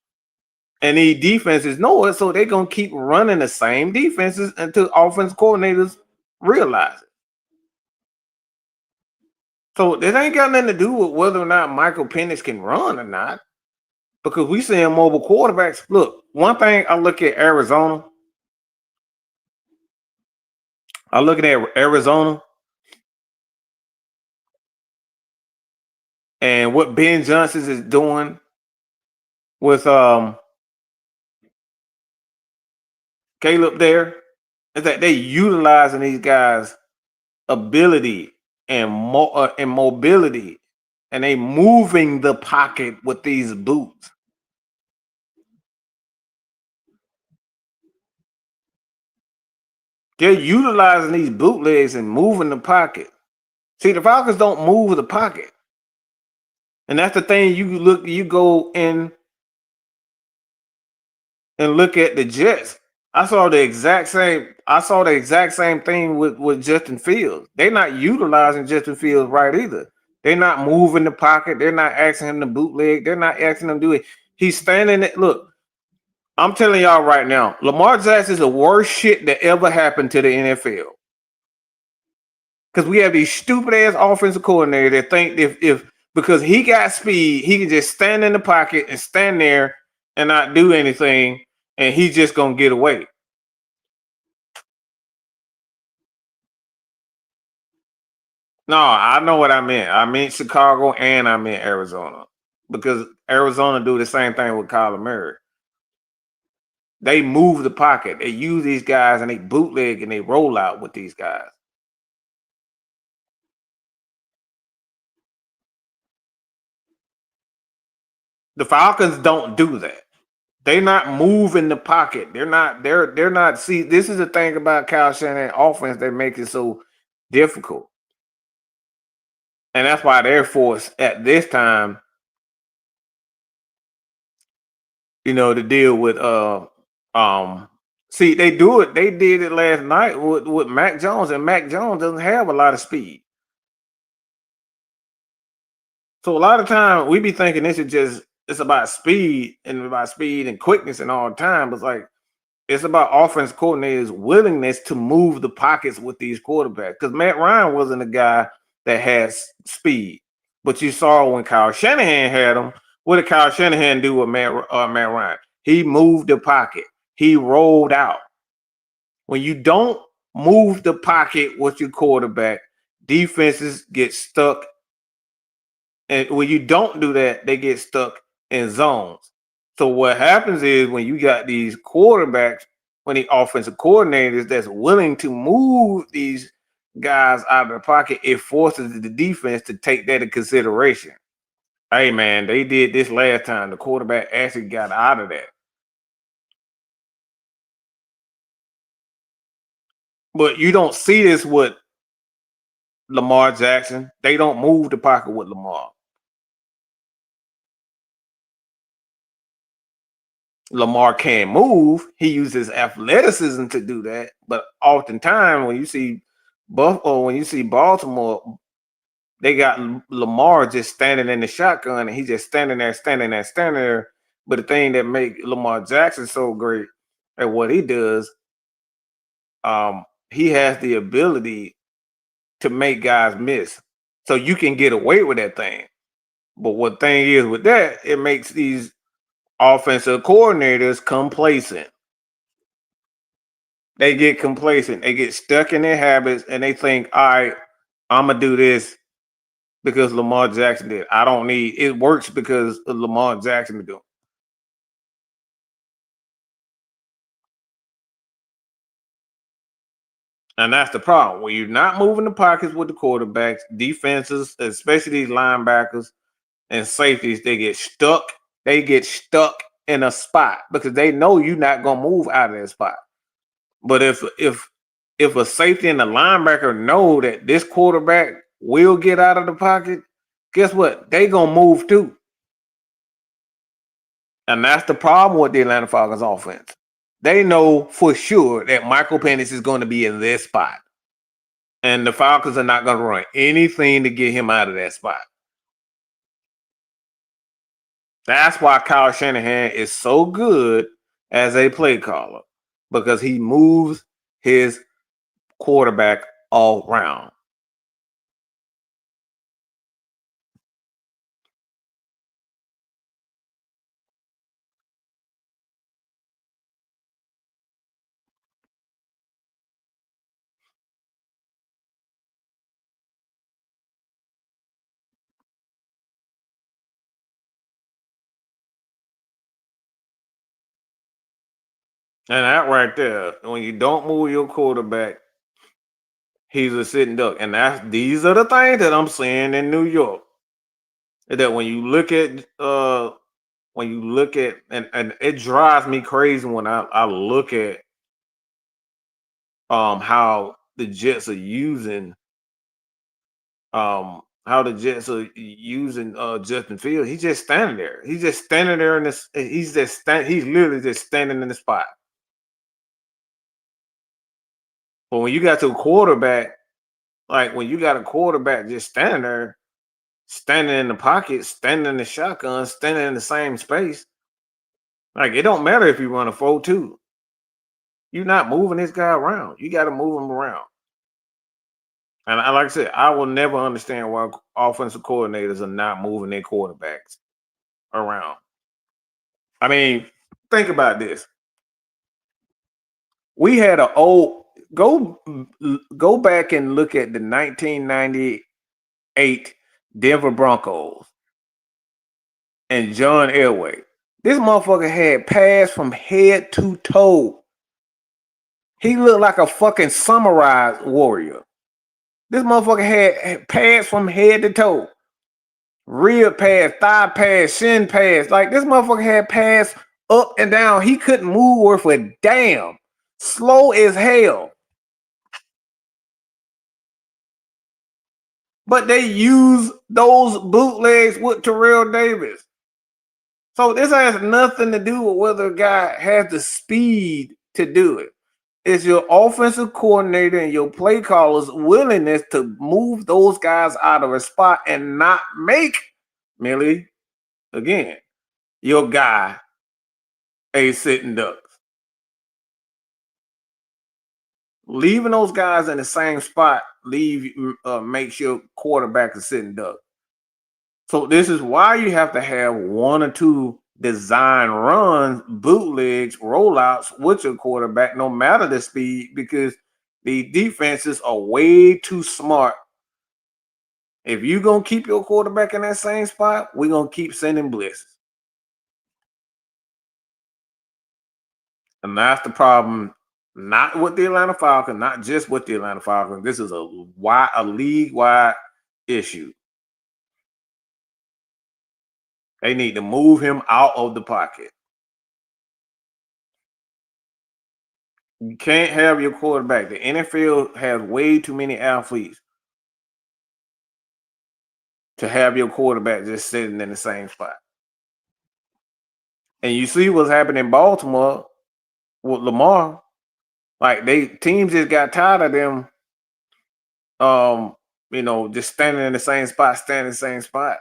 And these defenses know it, so they're going to keep running the same defenses until offense coordinators realize it. So this ain't got nothing to do with whether or not Michael Penix can run or not, because we seeing mobile quarterbacks. Look, one thing I look at Arizona. I'm looking at Arizona, And what Ben Johnson is doing with Caleb there is that they utilizing these guys' ability and and mobility, and they moving the pocket with these boots. They're utilizing these bootlegs and moving the pocket. See, the Falcons don't move the pocket, and that's the thing. You go in and look at the Jets. I saw the exact same. I saw the exact same thing with Justin Fields. They're not utilizing Justin Fields right either. They're not moving the pocket. They're not asking him to bootleg. They're not asking him to do it. He's standing there. Look, I'm telling y'all right now, Lamar Jackson is the worst shit that ever happened to the NFL. Because we have these stupid ass offensive coordinators that think if because he got speed, he can just stand in the pocket and stand there and not do anything, and he's just gonna get away. No, I know what I meant. I meant Chicago and I meant Arizona. Because Arizona do the same thing with Kyler Murray. They move the pocket. They use these guys and they bootleg and they roll out with these guys. The Falcons don't do that. They're not moving the pocket. They're not. See, this is the thing about Kyle Shanahan offense that makes it so difficult. And that's why they're forced at this time, to deal with see, they did it last night with Mac Jones, and Mac Jones doesn't have a lot of speed. So a lot of time we be thinking it's about speed and quickness and all the time, but it's about offense coordinators' willingness to move the pockets with these quarterbacks. Because Matt Ryan wasn't a guy that has speed, but you saw when Kyle Shanahan had him. What did Kyle Shanahan do with Matt Ryan? He moved the pocket. He rolled out. When you don't move the pocket with your quarterback, defenses get stuck. And when you don't do that, they get stuck in zones. So what happens is when you got these quarterbacks, when the offensive coordinators that's willing to move these guys out of the pocket, it forces the defense to take that into consideration. Hey man, they did this last time. The quarterback actually got out of that. But you don't see this with Lamar Jackson. They don't move the pocket with Lamar. Lamar can't move. He uses athleticism to do that. But oftentimes when you see Baltimore, they got Lamar just standing in the shotgun and he's just standing there. But the thing that make Lamar Jackson so great at what he does, he has the ability to make guys miss. So you can get away with that thing. But what thing is with that, it makes these offensive coordinators complacent. They get complacent. They get stuck in their habits and they think, all right, I'm going to do this because Lamar Jackson did. I don't need it. Works because of Lamar Jackson do. And that's the problem. When you're not moving the pockets with the quarterbacks, defenses, especially these linebackers and safeties, they get stuck. They get stuck in a spot because they know you're not going to move out of that spot. But if a safety and a linebacker know that this quarterback will get out of the pocket, guess what? They gonna move too. And that's the problem with the Atlanta Falcons offense. They know for sure that Michael Penix is going to be in this spot. And the Falcons are not going to run anything to get him out of that spot. That's why Kyle Shanahan is so good as a play caller, because he moves his quarterback all around. And that right there, when you don't move your quarterback, he's a sitting duck. And these are the things that I'm seeing in New York. That when you look at and it drives me crazy when I look at how the Jets are using Justin Fields. He's just standing there. He's just standing there in this. He's literally just standing in the spot. But when you got to a quarterback, like when you got a quarterback just standing there, standing in the pocket, standing in the shotgun, standing in the same space, like it don't matter if you run a 4-2. You're not moving this guy around. You got to move him around. And like I said, I will never understand why offensive coordinators are not moving their quarterbacks around. I mean, think about this. We had an old go back and look at the 1998 Denver Broncos and John Elway. This motherfucker had pass from head to toe. He looked like a fucking samurai warrior. This motherfucker had pass from head to toe. Rear pass, thigh pass, shin pass. Like this motherfucker had pass up and down. He couldn't move worth a damn. Slow as hell. But they use those bootlegs with Terrell Davis. So this has nothing to do with whether a guy has the speed to do it. It's your offensive coordinator and your play caller's willingness to move those guys out of a spot and not make merely, again, your guy a sitting duck. Leaving those guys in the same spot makes your quarterback a sitting duck. So this is why you have to have one or two design runs, bootlegs, rollouts with your quarterback, no matter the speed, because the defenses are way too smart. If you're going to keep your quarterback in that same spot, we're going to keep sending blitzes. And that's the problem, not with the Atlanta Falcons, not just with the Atlanta Falcons. This is a league-wide issue. They need to move him out of the pocket. You can't have your quarterback. The NFL has way too many athletes to have your quarterback just sitting in the same spot. And you see what's happening in Baltimore with Lamar. Like teams just got tired of them, just standing in the same spot, standing in the same spot.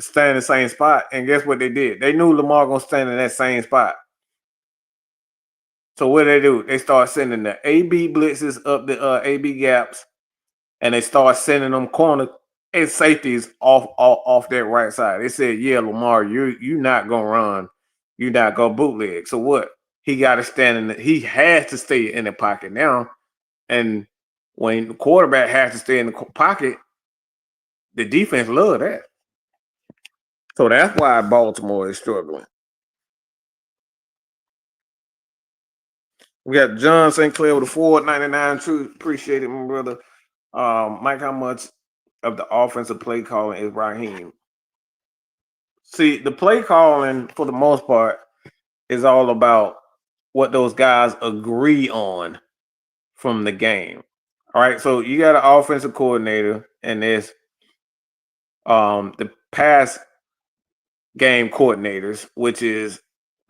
Stand in the same spot. And guess what they did? They knew Lamar gonna stand in that same spot. So what they do? They start sending the AB blitzes up the AB gaps, and they start sending them corner and safeties off that right side. They said, "Yeah, Lamar, you're not gonna run, you're not gonna bootleg." So what? He got to stand he has to stay in the pocket now. And when the quarterback has to stay in the pocket, the defense love that. So that's why Baltimore is struggling. We got John St. Clair with a $4.99. True, appreciate it, my brother. Mike, how much of the offensive play calling is Raheem? See, the play calling, for the most part, is all about what those guys agree on from the game. All right, so you got an offensive coordinator, and there's the pass game coordinators, which is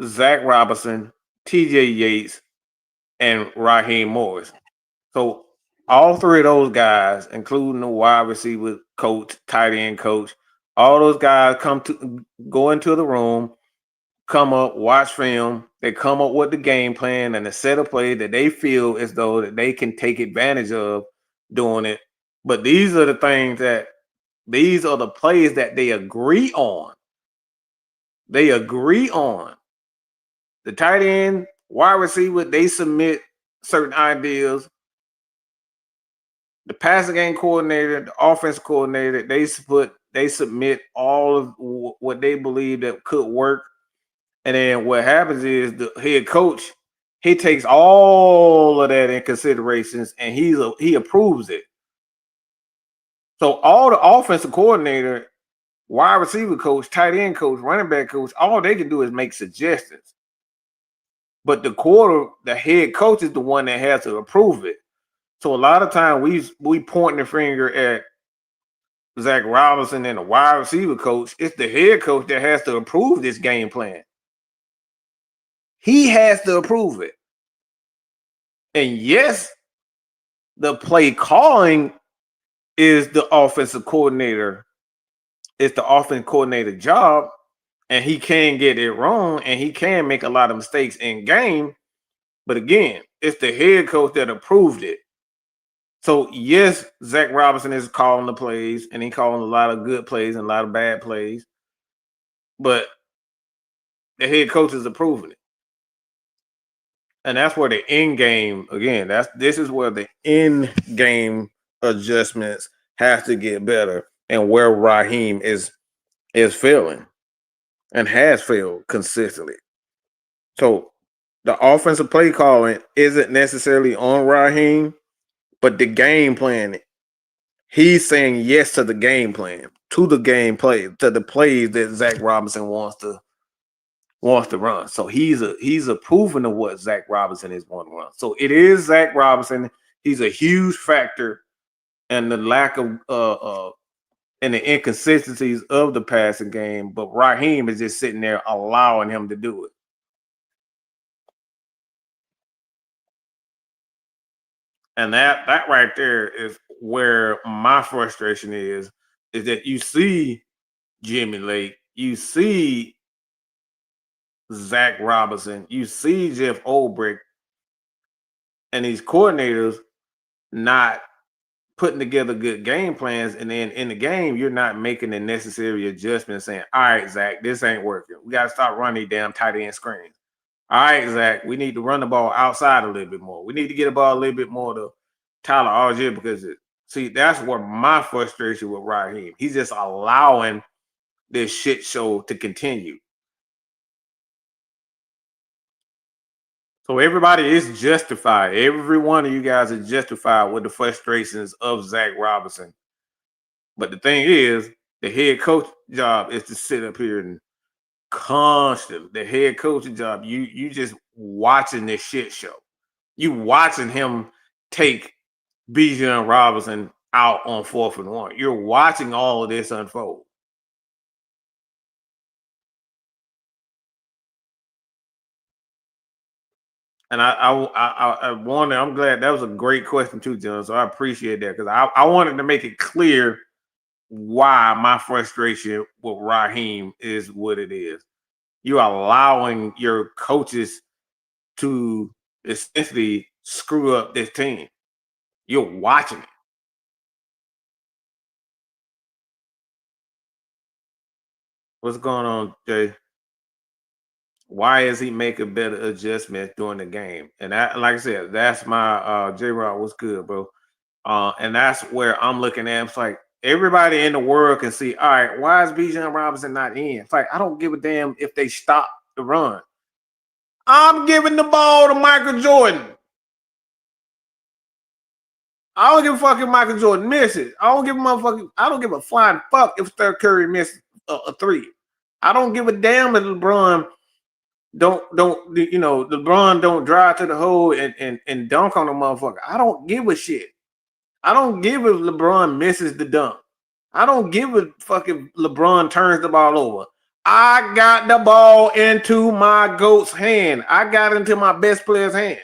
Zach Robinson, TJ Yates, and Raheem Morris. So all three of those guys, including the wide receiver coach, tight end coach, all those guys go into the room, come up, watch film. They come up with the game plan and the set of play that they feel as though that they can take advantage of doing it. But these are the plays that they agree on. They agree on. The tight end, wide receiver, they submit certain ideas. The passing game coordinator, the offense coordinator, they put They submit all of what they believe that could work, and then what happens is the head coach, he takes all of that in considerations and he approves it. So all the offensive coordinator, wide receiver coach, tight end coach, running back coach, all they can do is make suggestions. But the head coach is the one that has to approve it. So a lot of time we point the finger at Zach Robinson and the wide receiver coach. It's the head coach that has to approve this game plan. He has to approve it. And yes, the play calling is the offensive coordinator. It's the offensive coordinator job, and he can get it wrong, and he can make a lot of mistakes in game. But again, it's the head coach that approved it. So yes, Zach Robinson is calling the plays, and he's calling a lot of good plays and a lot of bad plays. But the head coach is approving it. And that's where the end game, again, this is where the end game adjustments have to get better, and where Raheem is failing and has failed consistently. So the offensive play calling isn't necessarily on Raheem, but the game plan, he's saying yes to the game plan, to the game play, to the plays that Zach Robinson wants to run. So he's approving of what Zach Robinson is going to run. So it is Zach Robinson. He's a huge factor in the lack of and the inconsistencies of the passing game. But Raheem is just sitting there allowing him to do it. And that right there is where my frustration is that you see Jimmy Lake, you see Zach Robinson, you see Jeff Ulbrich, and these coordinators not putting together good game plans, and then in the game, you're not making the necessary adjustments saying, all right, Zach, this ain't working. We got to start running these damn tight end screens. All right, Zach, we need to run the ball outside a little bit more. We need to get the ball a little bit more to Tyler Algier, because that's where my frustration with Raheem. He's just allowing this shit show to continue. So everybody is justified. Every one of you guys is justified with the frustrations of Zach Robinson. But the thing is, the head coach job is to sit up here and constantly, the head coaching job, you just watching this shit show. You watching him take Bijan Robinson out on 4th and 1. You're watching all of this unfold. And I wanted, I'm glad that was a great question too, John. So I appreciate that, because I wanted to make it clear why my frustration with Raheem is what it is. You're allowing your coaches to essentially screw up this team. You're watching it. What's going on, Jay? Why is he making better adjustments during the game? And that, like I said, that's my J-Rod. What's good, bro? And that's where I'm looking at. It's like everybody in the world can see, all right, why is Bijan Robinson not in? It's like, I don't give a damn if they stop the run. I'm giving the ball to Michael Jordan. I don't give a fuck if Michael Jordan misses. I don't give a flying fuck if Steph Curry misses a 3. I don't give a damn if LeBron LeBron don't drive to the hole and dunk on the motherfucker. I don't give a shit. I don't give if LeBron misses the dunk. I don't give a fuck if LeBron turns the ball over. I got the ball into my GOAT's hand. I got into my best player's hand.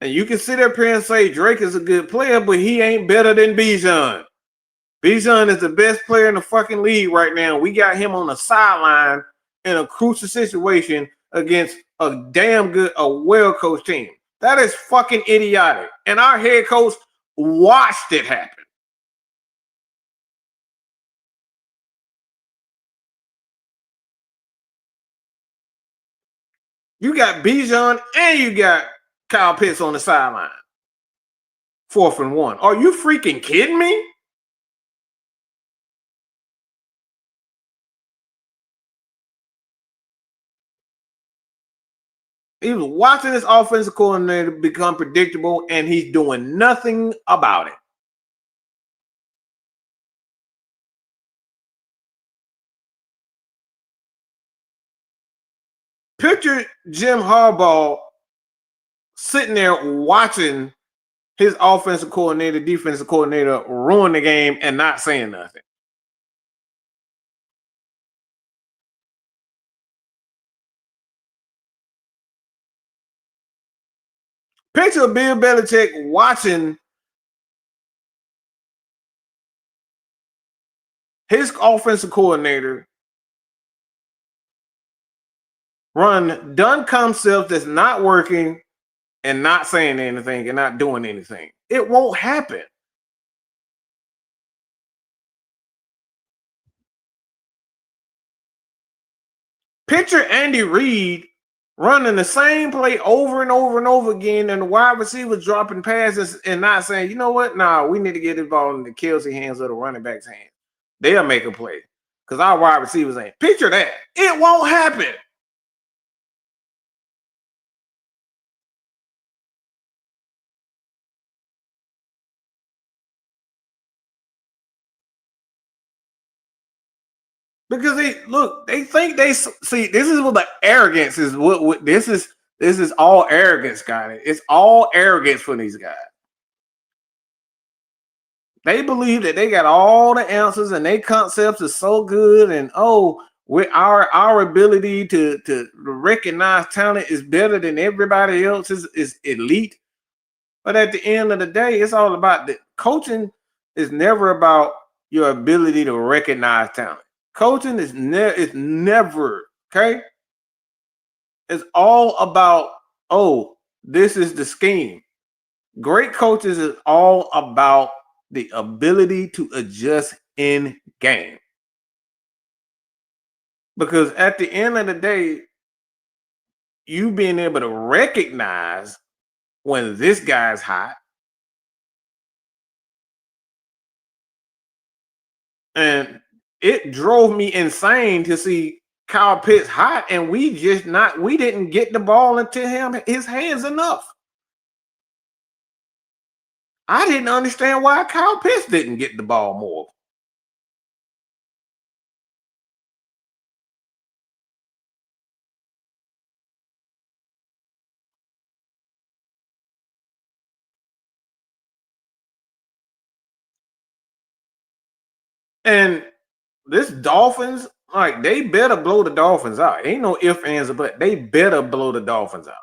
And you can sit up here and say Drake is a good player, but he ain't better than Bijan. Bijan is the best player in the fucking league right now. We got him on the sideline in a crucial situation against a damn good, a well-coached team. That is fucking idiotic. And our head coach watched it happen. You got Bijan and you got Kyle Pitts on the sideline. 4th and 1. Are you freaking kidding me? He was watching his offensive coordinator become predictable, and he's doing nothing about it. Picture Jim Harbaugh sitting there watching his offensive coordinator, defensive coordinator ruin the game and not saying nothing. Picture Bill Belichick watching his offensive coordinator run done concepts that's not working and not saying anything and not doing anything. It won't happen. Picture Andy Reid running the same play over and over and over again, and the wide receivers dropping passes and not saying, you know what? Nah, we need to get this ball in the Kelsey hands or the running back's hands. They'll make a play because our wide receivers ain't. Picture that. It won't happen. Because they think they see. This is what the arrogance is. What this is. This is all arrogance, guys. It's all arrogance for these guys. They believe that they got all the answers and their concepts are so good, and with our ability to recognize talent is better than everybody else is elite. But at the end of the day, it's all about the coaching. Is never about your ability to recognize talent. Coaching is never okay. It's all about this is the scheme. Great coaches is all about the ability to adjust in game. Because at the end of the day, you being able to recognize when this guy's hot, and it drove me insane to see Kyle Pitts hot, and we didn't get the ball into his hands enough. I didn't understand why Kyle Pitts didn't get the ball more. And this Dolphins, like, they better blow the Dolphins out. Ain't no ifs, ands, or buts. They better blow the Dolphins out.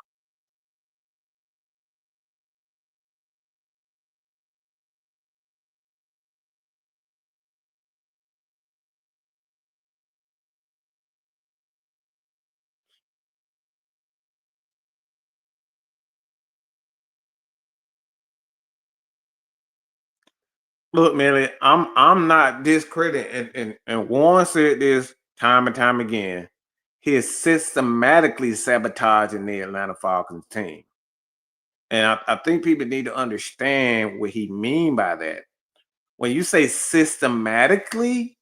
Look, man, I'm not discrediting, and Warren said this time and time again. He is systematically sabotaging the Atlanta Falcons team. And I think people need to understand what he mean by that. When you say systematically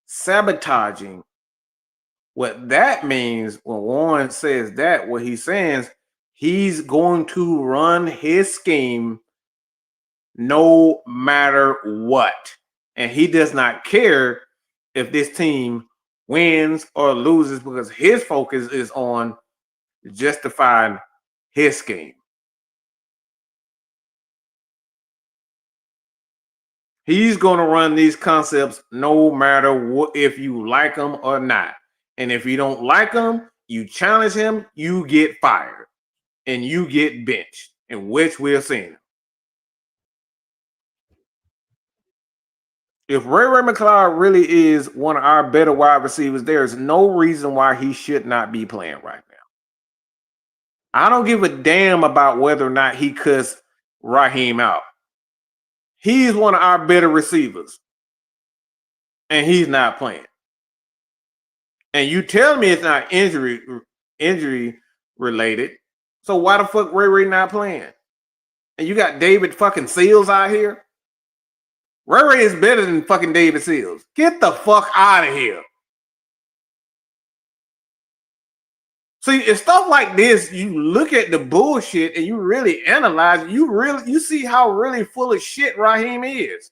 sabotaging, what that means when Warren says that, what he's saying is he's going to run his scheme no matter what. And he does not care if this team wins or loses because his focus is on justifying his scheme. He's going to run these concepts no matter what, if you like them or not. And if you don't like them, you challenge him, you get fired and you get benched, in which we're seeing. If Ray McCloud really is one of our better wide receivers, there is no reason why he should not be playing right now. I don't give a damn about whether or not he cuts Raheem out. He's one of our better receivers, and he's not playing. And you tell me it's not injury related. So why the fuck Ray not playing? and you got David fucking Seals out here. Ray Ray is better than fucking David Seals. Get the fuck out of here. See, it's stuff like this. You look at the bullshit and you really analyze it. You see how really full of shit Raheem is.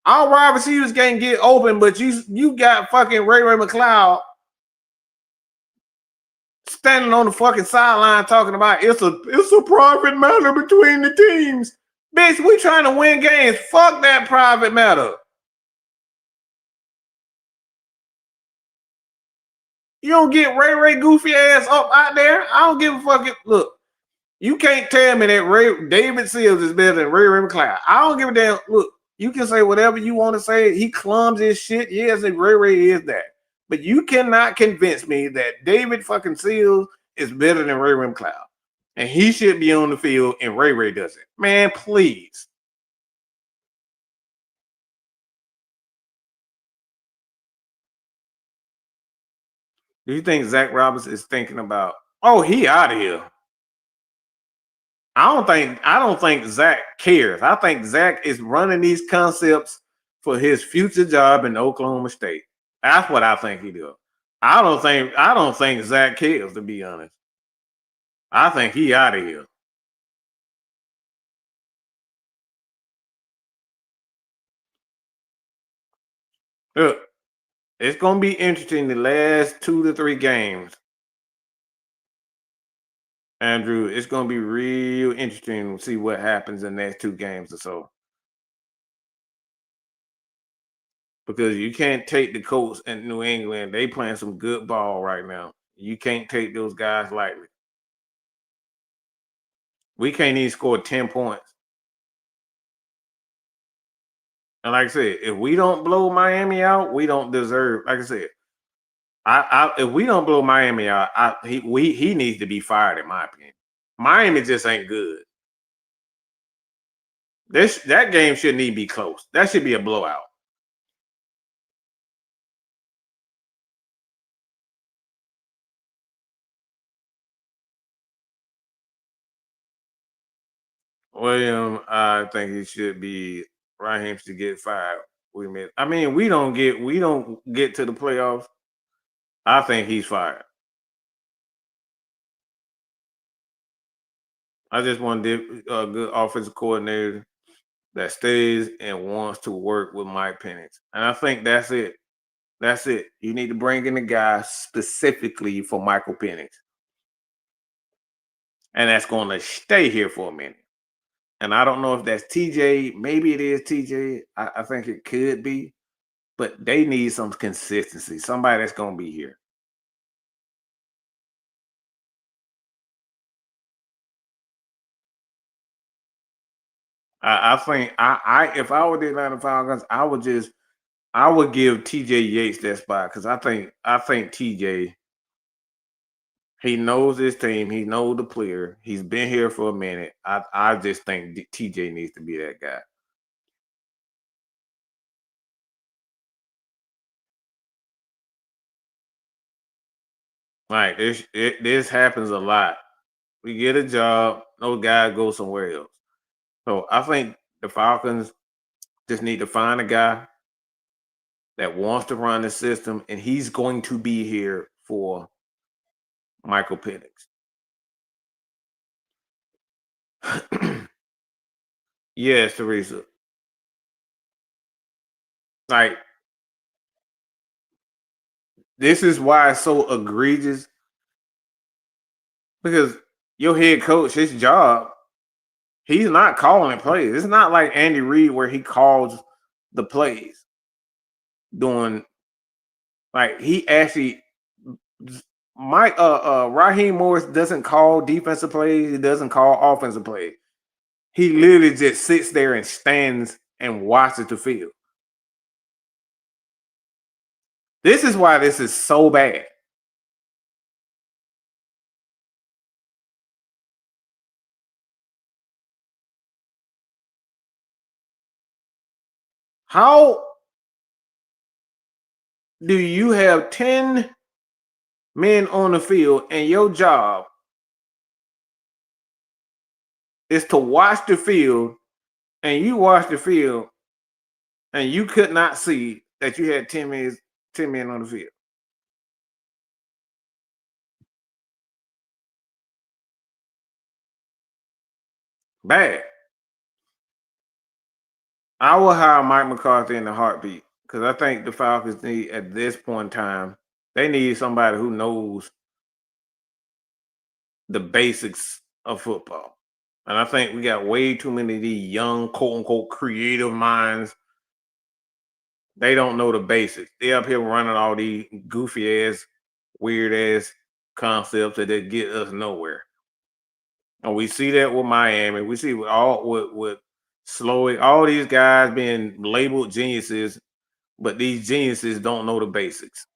All wide receivers can't get open, but you got fucking Ray McCloud standing on the fucking sideline talking about it's a private matter between the teams. Bitch, we trying to win games. Fuck that private matter. You don't get Ray goofy ass up out there. I don't give a fuck. Look, you can't tell me that David Seals is better than Ray McCloud. I don't give a damn. Look, you can say whatever you want to say. He clumsy as shit. Yes, and Ray is that. But you cannot convince me that David fucking Seals is better than Ray McCloud. And he should be on the field and Ray doesn't. Man, please. Do you think Zach Roberts is thinking about, oh, he out of here? I don't think Zach cares. I think Zach is running these concepts for his future job in Oklahoma State. That's what I think he does. I don't think Zach cares, to be honest. I think he out of here. Look, it's gonna be interesting the last 2 to 3 games. Andrew, it's gonna be real interesting to see what happens in the next 2 games or so. Because you can't take the Colts in New England. They playing some good ball right now. You can't take those guys lightly. We can't even score 10 points. And like I said, if we don't blow Miami out, we don't deserve. Like I said, if we don't blow Miami out, he needs to be fired, in my opinion. Miami just ain't good. That game shouldn't even be close. That should be a blowout. William, I think he should be. Raheem should get fired. We don't get to the playoffs. I think he's fired. I just want a good offensive coordinator that stays and wants to work with Mike Penix. And I think that's it. That's it. You need to bring in a guy specifically for Michael Penix. And that's going to stay here for a minute. And I don't know if that's TJ. Maybe it is TJ. I think it could be. But they need some consistency. Somebody that's going to be here. I think if I were the Atlanta Falcons, I would give TJ Yates that spot because I think TJ, he knows his team, he knows the player, he's been here for a minute. I just think TJ needs to be that guy. Like this happens a lot. We get a job, no guy goes somewhere else. So I think the Falcons just need to find a guy that wants to run the system, and he's going to be here for Michael Penix. Yes, Teresa. Like, this is why it's so egregious. Because your head coach, his job, he's not calling plays. It's not like Andy Reid where he calls the plays. He actually Raheem Morris doesn't call defensive plays, he doesn't call offensive plays. He literally just sits there and stands and watches the field. This is why this is so bad. How do you have 10 men on the field and your job is to watch the field, and you watch the field, and you could not see that you had 10 men on the field. Bad. I will hire Mike McCarthy in a heartbeat because I think the Falcons need, at this point in time, they need somebody who knows the basics of football. And I think we got way too many of these young, quote unquote, creative minds. They don't know the basics. They're up here running all these goofy ass, weird ass concepts that they get us nowhere. And we see that with Miami. We see with Slowick, all these guys being labeled geniuses, but these geniuses don't know the basics.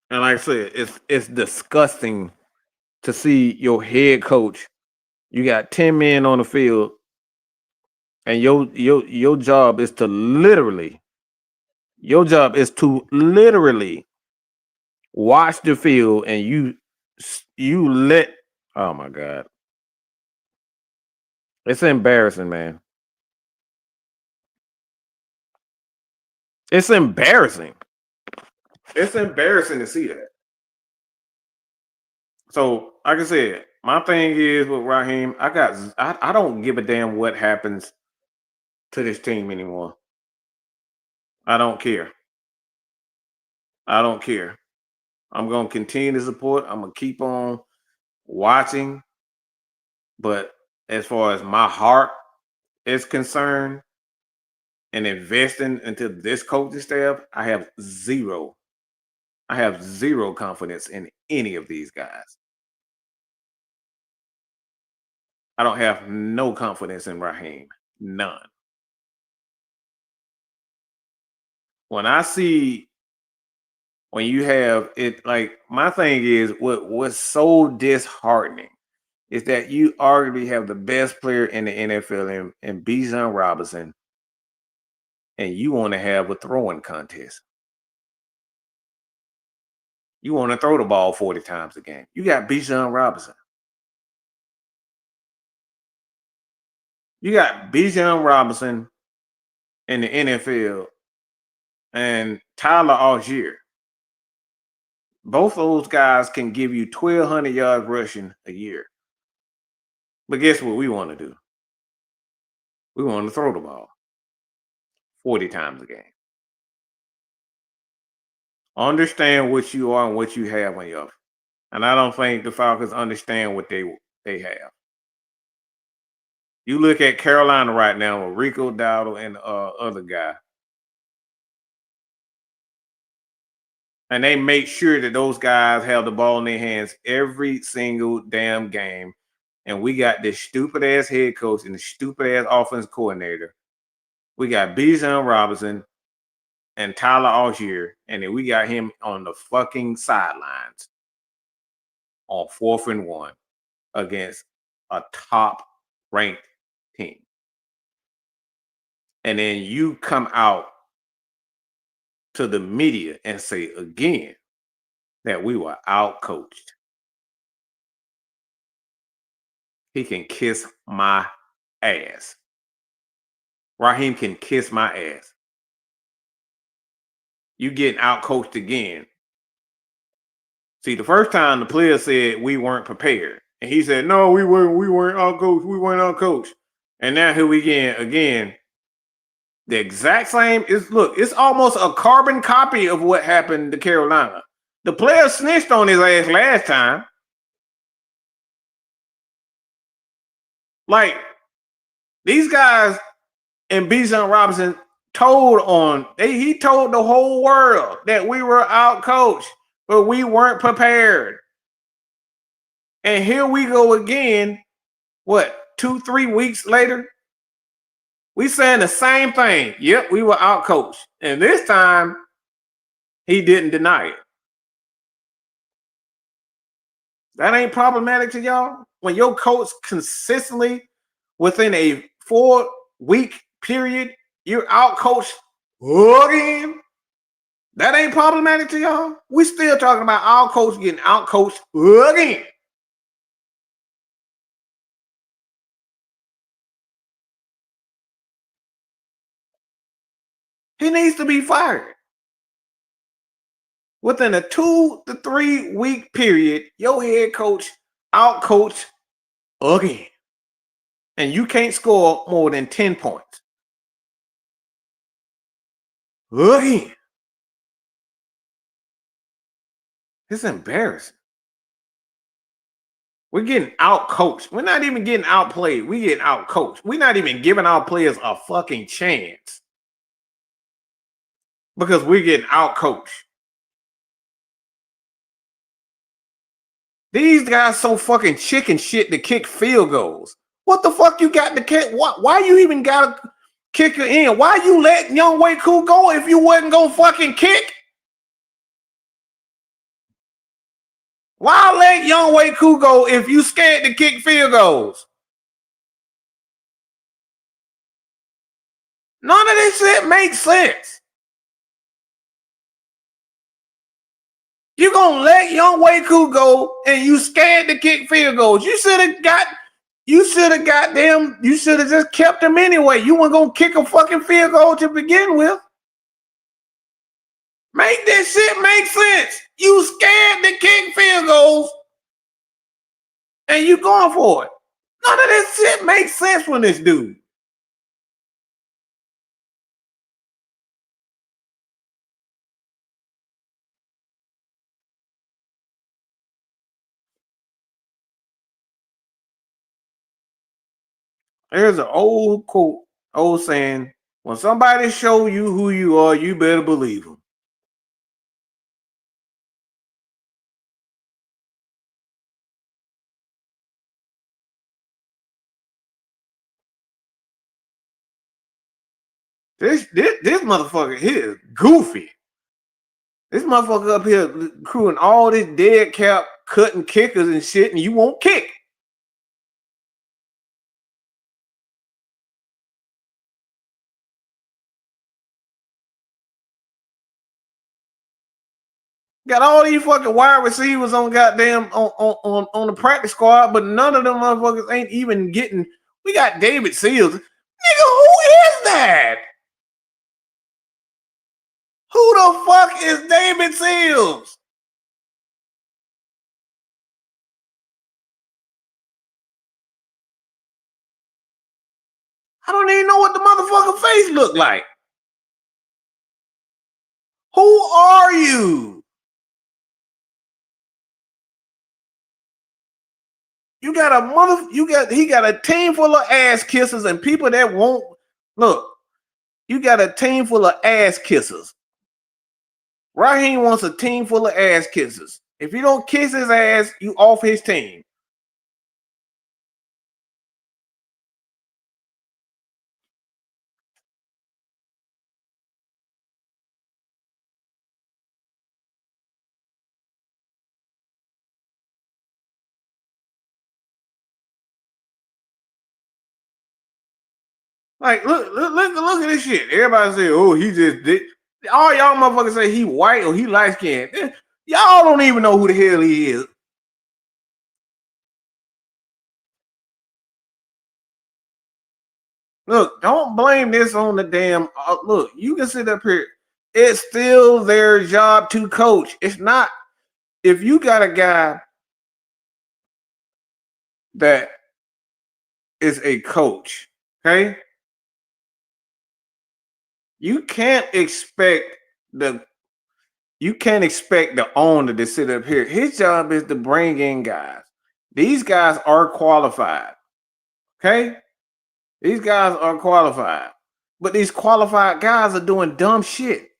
And like I said, it's disgusting to see your head coach. You got 10 men on the field, and your job is to literally watch the field, and you let, oh my God. It's embarrassing, man. It's embarrassing. It's embarrassing to see that. So, like I said, my thing is with Raheem, I don't give a damn what happens to this team anymore. I don't care. I don't care. I'm gonna continue to support. I'm gonna keep on watching. But as far as my heart is concerned and investing into this coaching staff, I have zero confidence in any of these guys. I don't have no confidence in Raheem. None. When you have it, like, my thing is what's so disheartening is that you arguably have the best player in the NFL in Bijan Robinson, and you want to have a throwing contest. You want to throw the ball 40 times a game. You got Bijan Robinson. You got Bijan Robinson in the NFL and Tyler Algier. Both those guys can give you 1,200 yards rushing a year. But guess what we want to do? We want to throw the ball 40 times a game. Understand what you are and what you have on your. And I don't think the Falcons understand what they have. You look at Carolina right now with Rico Dowdle and other guy. And they make sure that those guys have the ball in their hands every single damn game. And we got this stupid ass head coach and the stupid ass offense coordinator. We got Bijan Robinson and Tyler Algier, and then we got him on the fucking sidelines on 4th and 1 against a top ranked team. And then you come out to the media and say again that we were out coached. He can kiss my ass. Raheem can kiss my ass. You getting out coached again. See, the first time the player said we weren't prepared. And he said, no, we weren't out coached. We weren't out coached. And now here we again. The exact same it's almost a carbon copy of what happened to Carolina. The player snitched on his ass last time. Like, these guys and Bijan Robinson he told the whole world that we were out coached, but we weren't prepared. And here we go again, 2-3 weeks later? We saying the same thing. Yep, we were out coached. And this time, he didn't deny it. That ain't problematic to y'all? When your coach consistently, within a 4-week period, you're out coached again. That ain't problematic to y'all. We still talking about our coach getting out coached again. He needs to be fired. Within a 2 to 3 week period, your head coach out coached again. And you can't score more than 10 points. Again. It's embarrassing. We're getting out coached. We're not even getting outplayed. We're getting out coached. We're not even giving our players a fucking chance because we're getting out coached. These guys so fucking chicken shit to kick field goals. What the fuck you got to kick? Why you even got to kick it in? Why you let Young Way Cool go if you wasn't gonna fucking kick? Why let Young Way Cool go if you scared to kick field goals? None of this shit makes sense. You gonna let Young Way Cool go and you scared to kick field goals. You should have just kept him anyway. You weren't gonna kick a fucking field goal to begin with. Make this shit make sense. You scared to kick field goals and you going for it. None of this shit makes sense from this dude. There's an old quote, old saying, when somebody show you who you are, you better believe them. This motherfucker here is goofy. This motherfucker up here crewing all this dead cap, cutting kickers and shit, and you won't kick. Got all these fucking wide receivers on goddamn on the practice squad, but none of them motherfuckers ain't even getting. We got David Seals. Nigga, who is that? Who the fuck is David Seals? I don't even know what the motherfucker face look like. Who are you? He got a team full of ass kissers and people that won't look. You got a team full of ass kissers. Raheem wants a team full of ass kissers. If you don't kiss his ass, you off his team. Like, look at this shit. Everybody say, oh, he just did. All y'all motherfuckers say he white or he light skinned. Y'all don't even know who the hell he is. Look, don't blame this on the damn. Look, you can sit up here. It's still their job to coach. It's not. If you got a guy that is a coach, okay, you can't expect the owner to sit up here. His job is to bring in guys. These guys are qualified. Okay? These guys are qualified. But these qualified guys are doing dumb shit.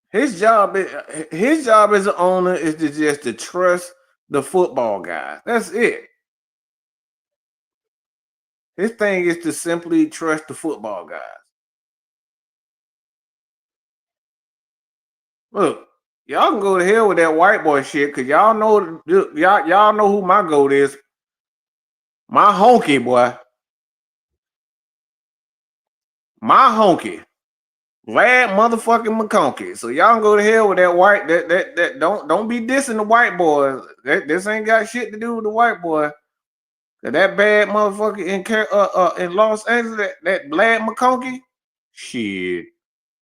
His job as an owner is to trust the football guys. That's it. His thing is to simply trust the football guys. Look, y'all can go to hell with that white boy shit, cause y'all know who my goat is. My honky boy. My honky. Lad motherfucking McConkey. So y'all can go to hell with that white. That don't be dissing the white boys. This ain't got shit to do with the white boy. That bad motherfucker in Los Angeles, that Lad McConkey. Shit.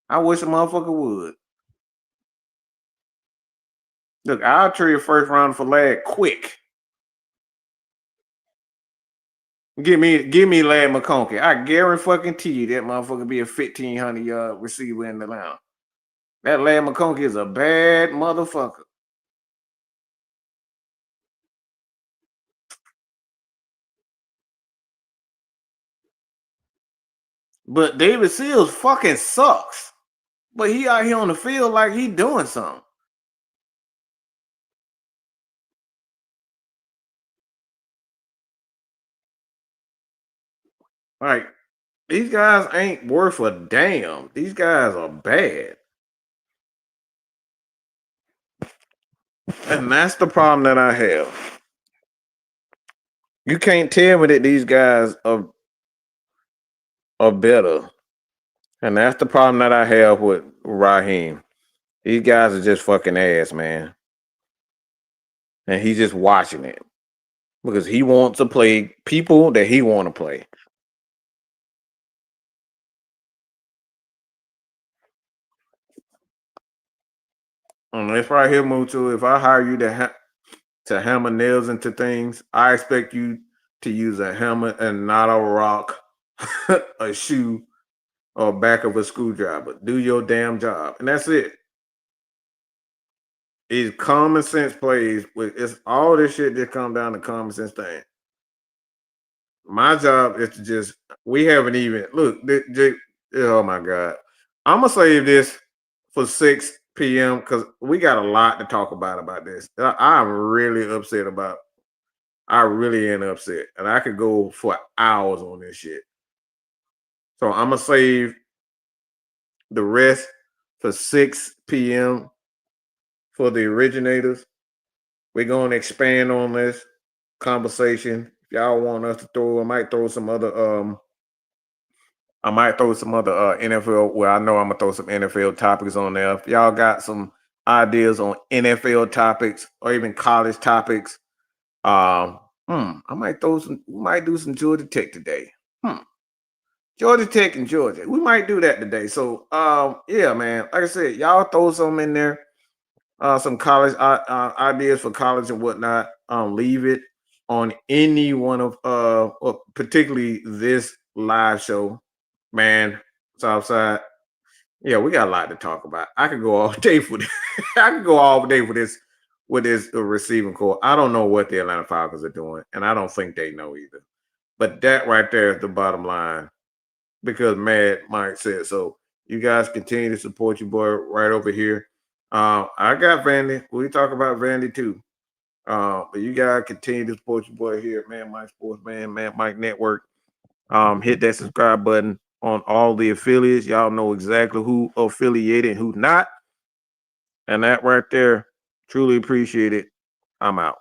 I wish a motherfucker would. Look, I'll trade first round for Lad quick. Give me Lad McConkey. I guarantee you that motherfucker be a 1,500 yard receiver in the line. That Lad McConkey is a bad motherfucker. But David Seals fucking sucks. But he out here on the field like he doing something. Like, these guys ain't worth a damn. These guys are bad. And that's the problem that I have. You can't tell me that these guys are better. And that's the problem that I have with Raheem. These guys are just fucking ass, man. And he's just watching it. Because he wants to play people that he want to play. And that's right here, Mutu. If I hire you to hammer nails into things, I expect you to use a hammer and not a rock, a shoe, or back of a screwdriver. Do your damn job. And that's it. It's common sense plays. It's all this shit that come down to common sense thing. My job is to just, we haven't even, look, oh my God. I'm going to save this for 6 p.m. because we got a lot to talk about this. I'm really upset about, I really am upset. And I could go for hours on this shit. So I'm going to save the rest for 6 p.m. for the originators. We're going to expand on this conversation. If y'all want us to throw, I might throw some other NFL. Well, I know I'm gonna throw some NFL topics on there. If y'all got some ideas on NFL topics or even college topics, I might throw some. We might do some Georgia Tech today. Georgia Tech and Georgia. We might do that today. So, yeah, man. Like I said, y'all throw some in there. Some college ideas for college and whatnot. Leave it on any one of particularly this live show. Man, Southside. Yeah, we got a lot to talk about. I could go all day for this. I could go all day with this receiving core. I don't know what the Atlanta Falcons are doing, and I don't think they know either. But that right there is the bottom line, because Mad Mike said so. You guys continue to support your boy right over here. I got Vandy. We talk about Vandy too. But you guys continue to support your boy here at Man Mike Sports, Man Mike Network. Hit that subscribe button on all the affiliates. Y'all know exactly who affiliated and who not. And that right there, truly appreciate it. I'm out.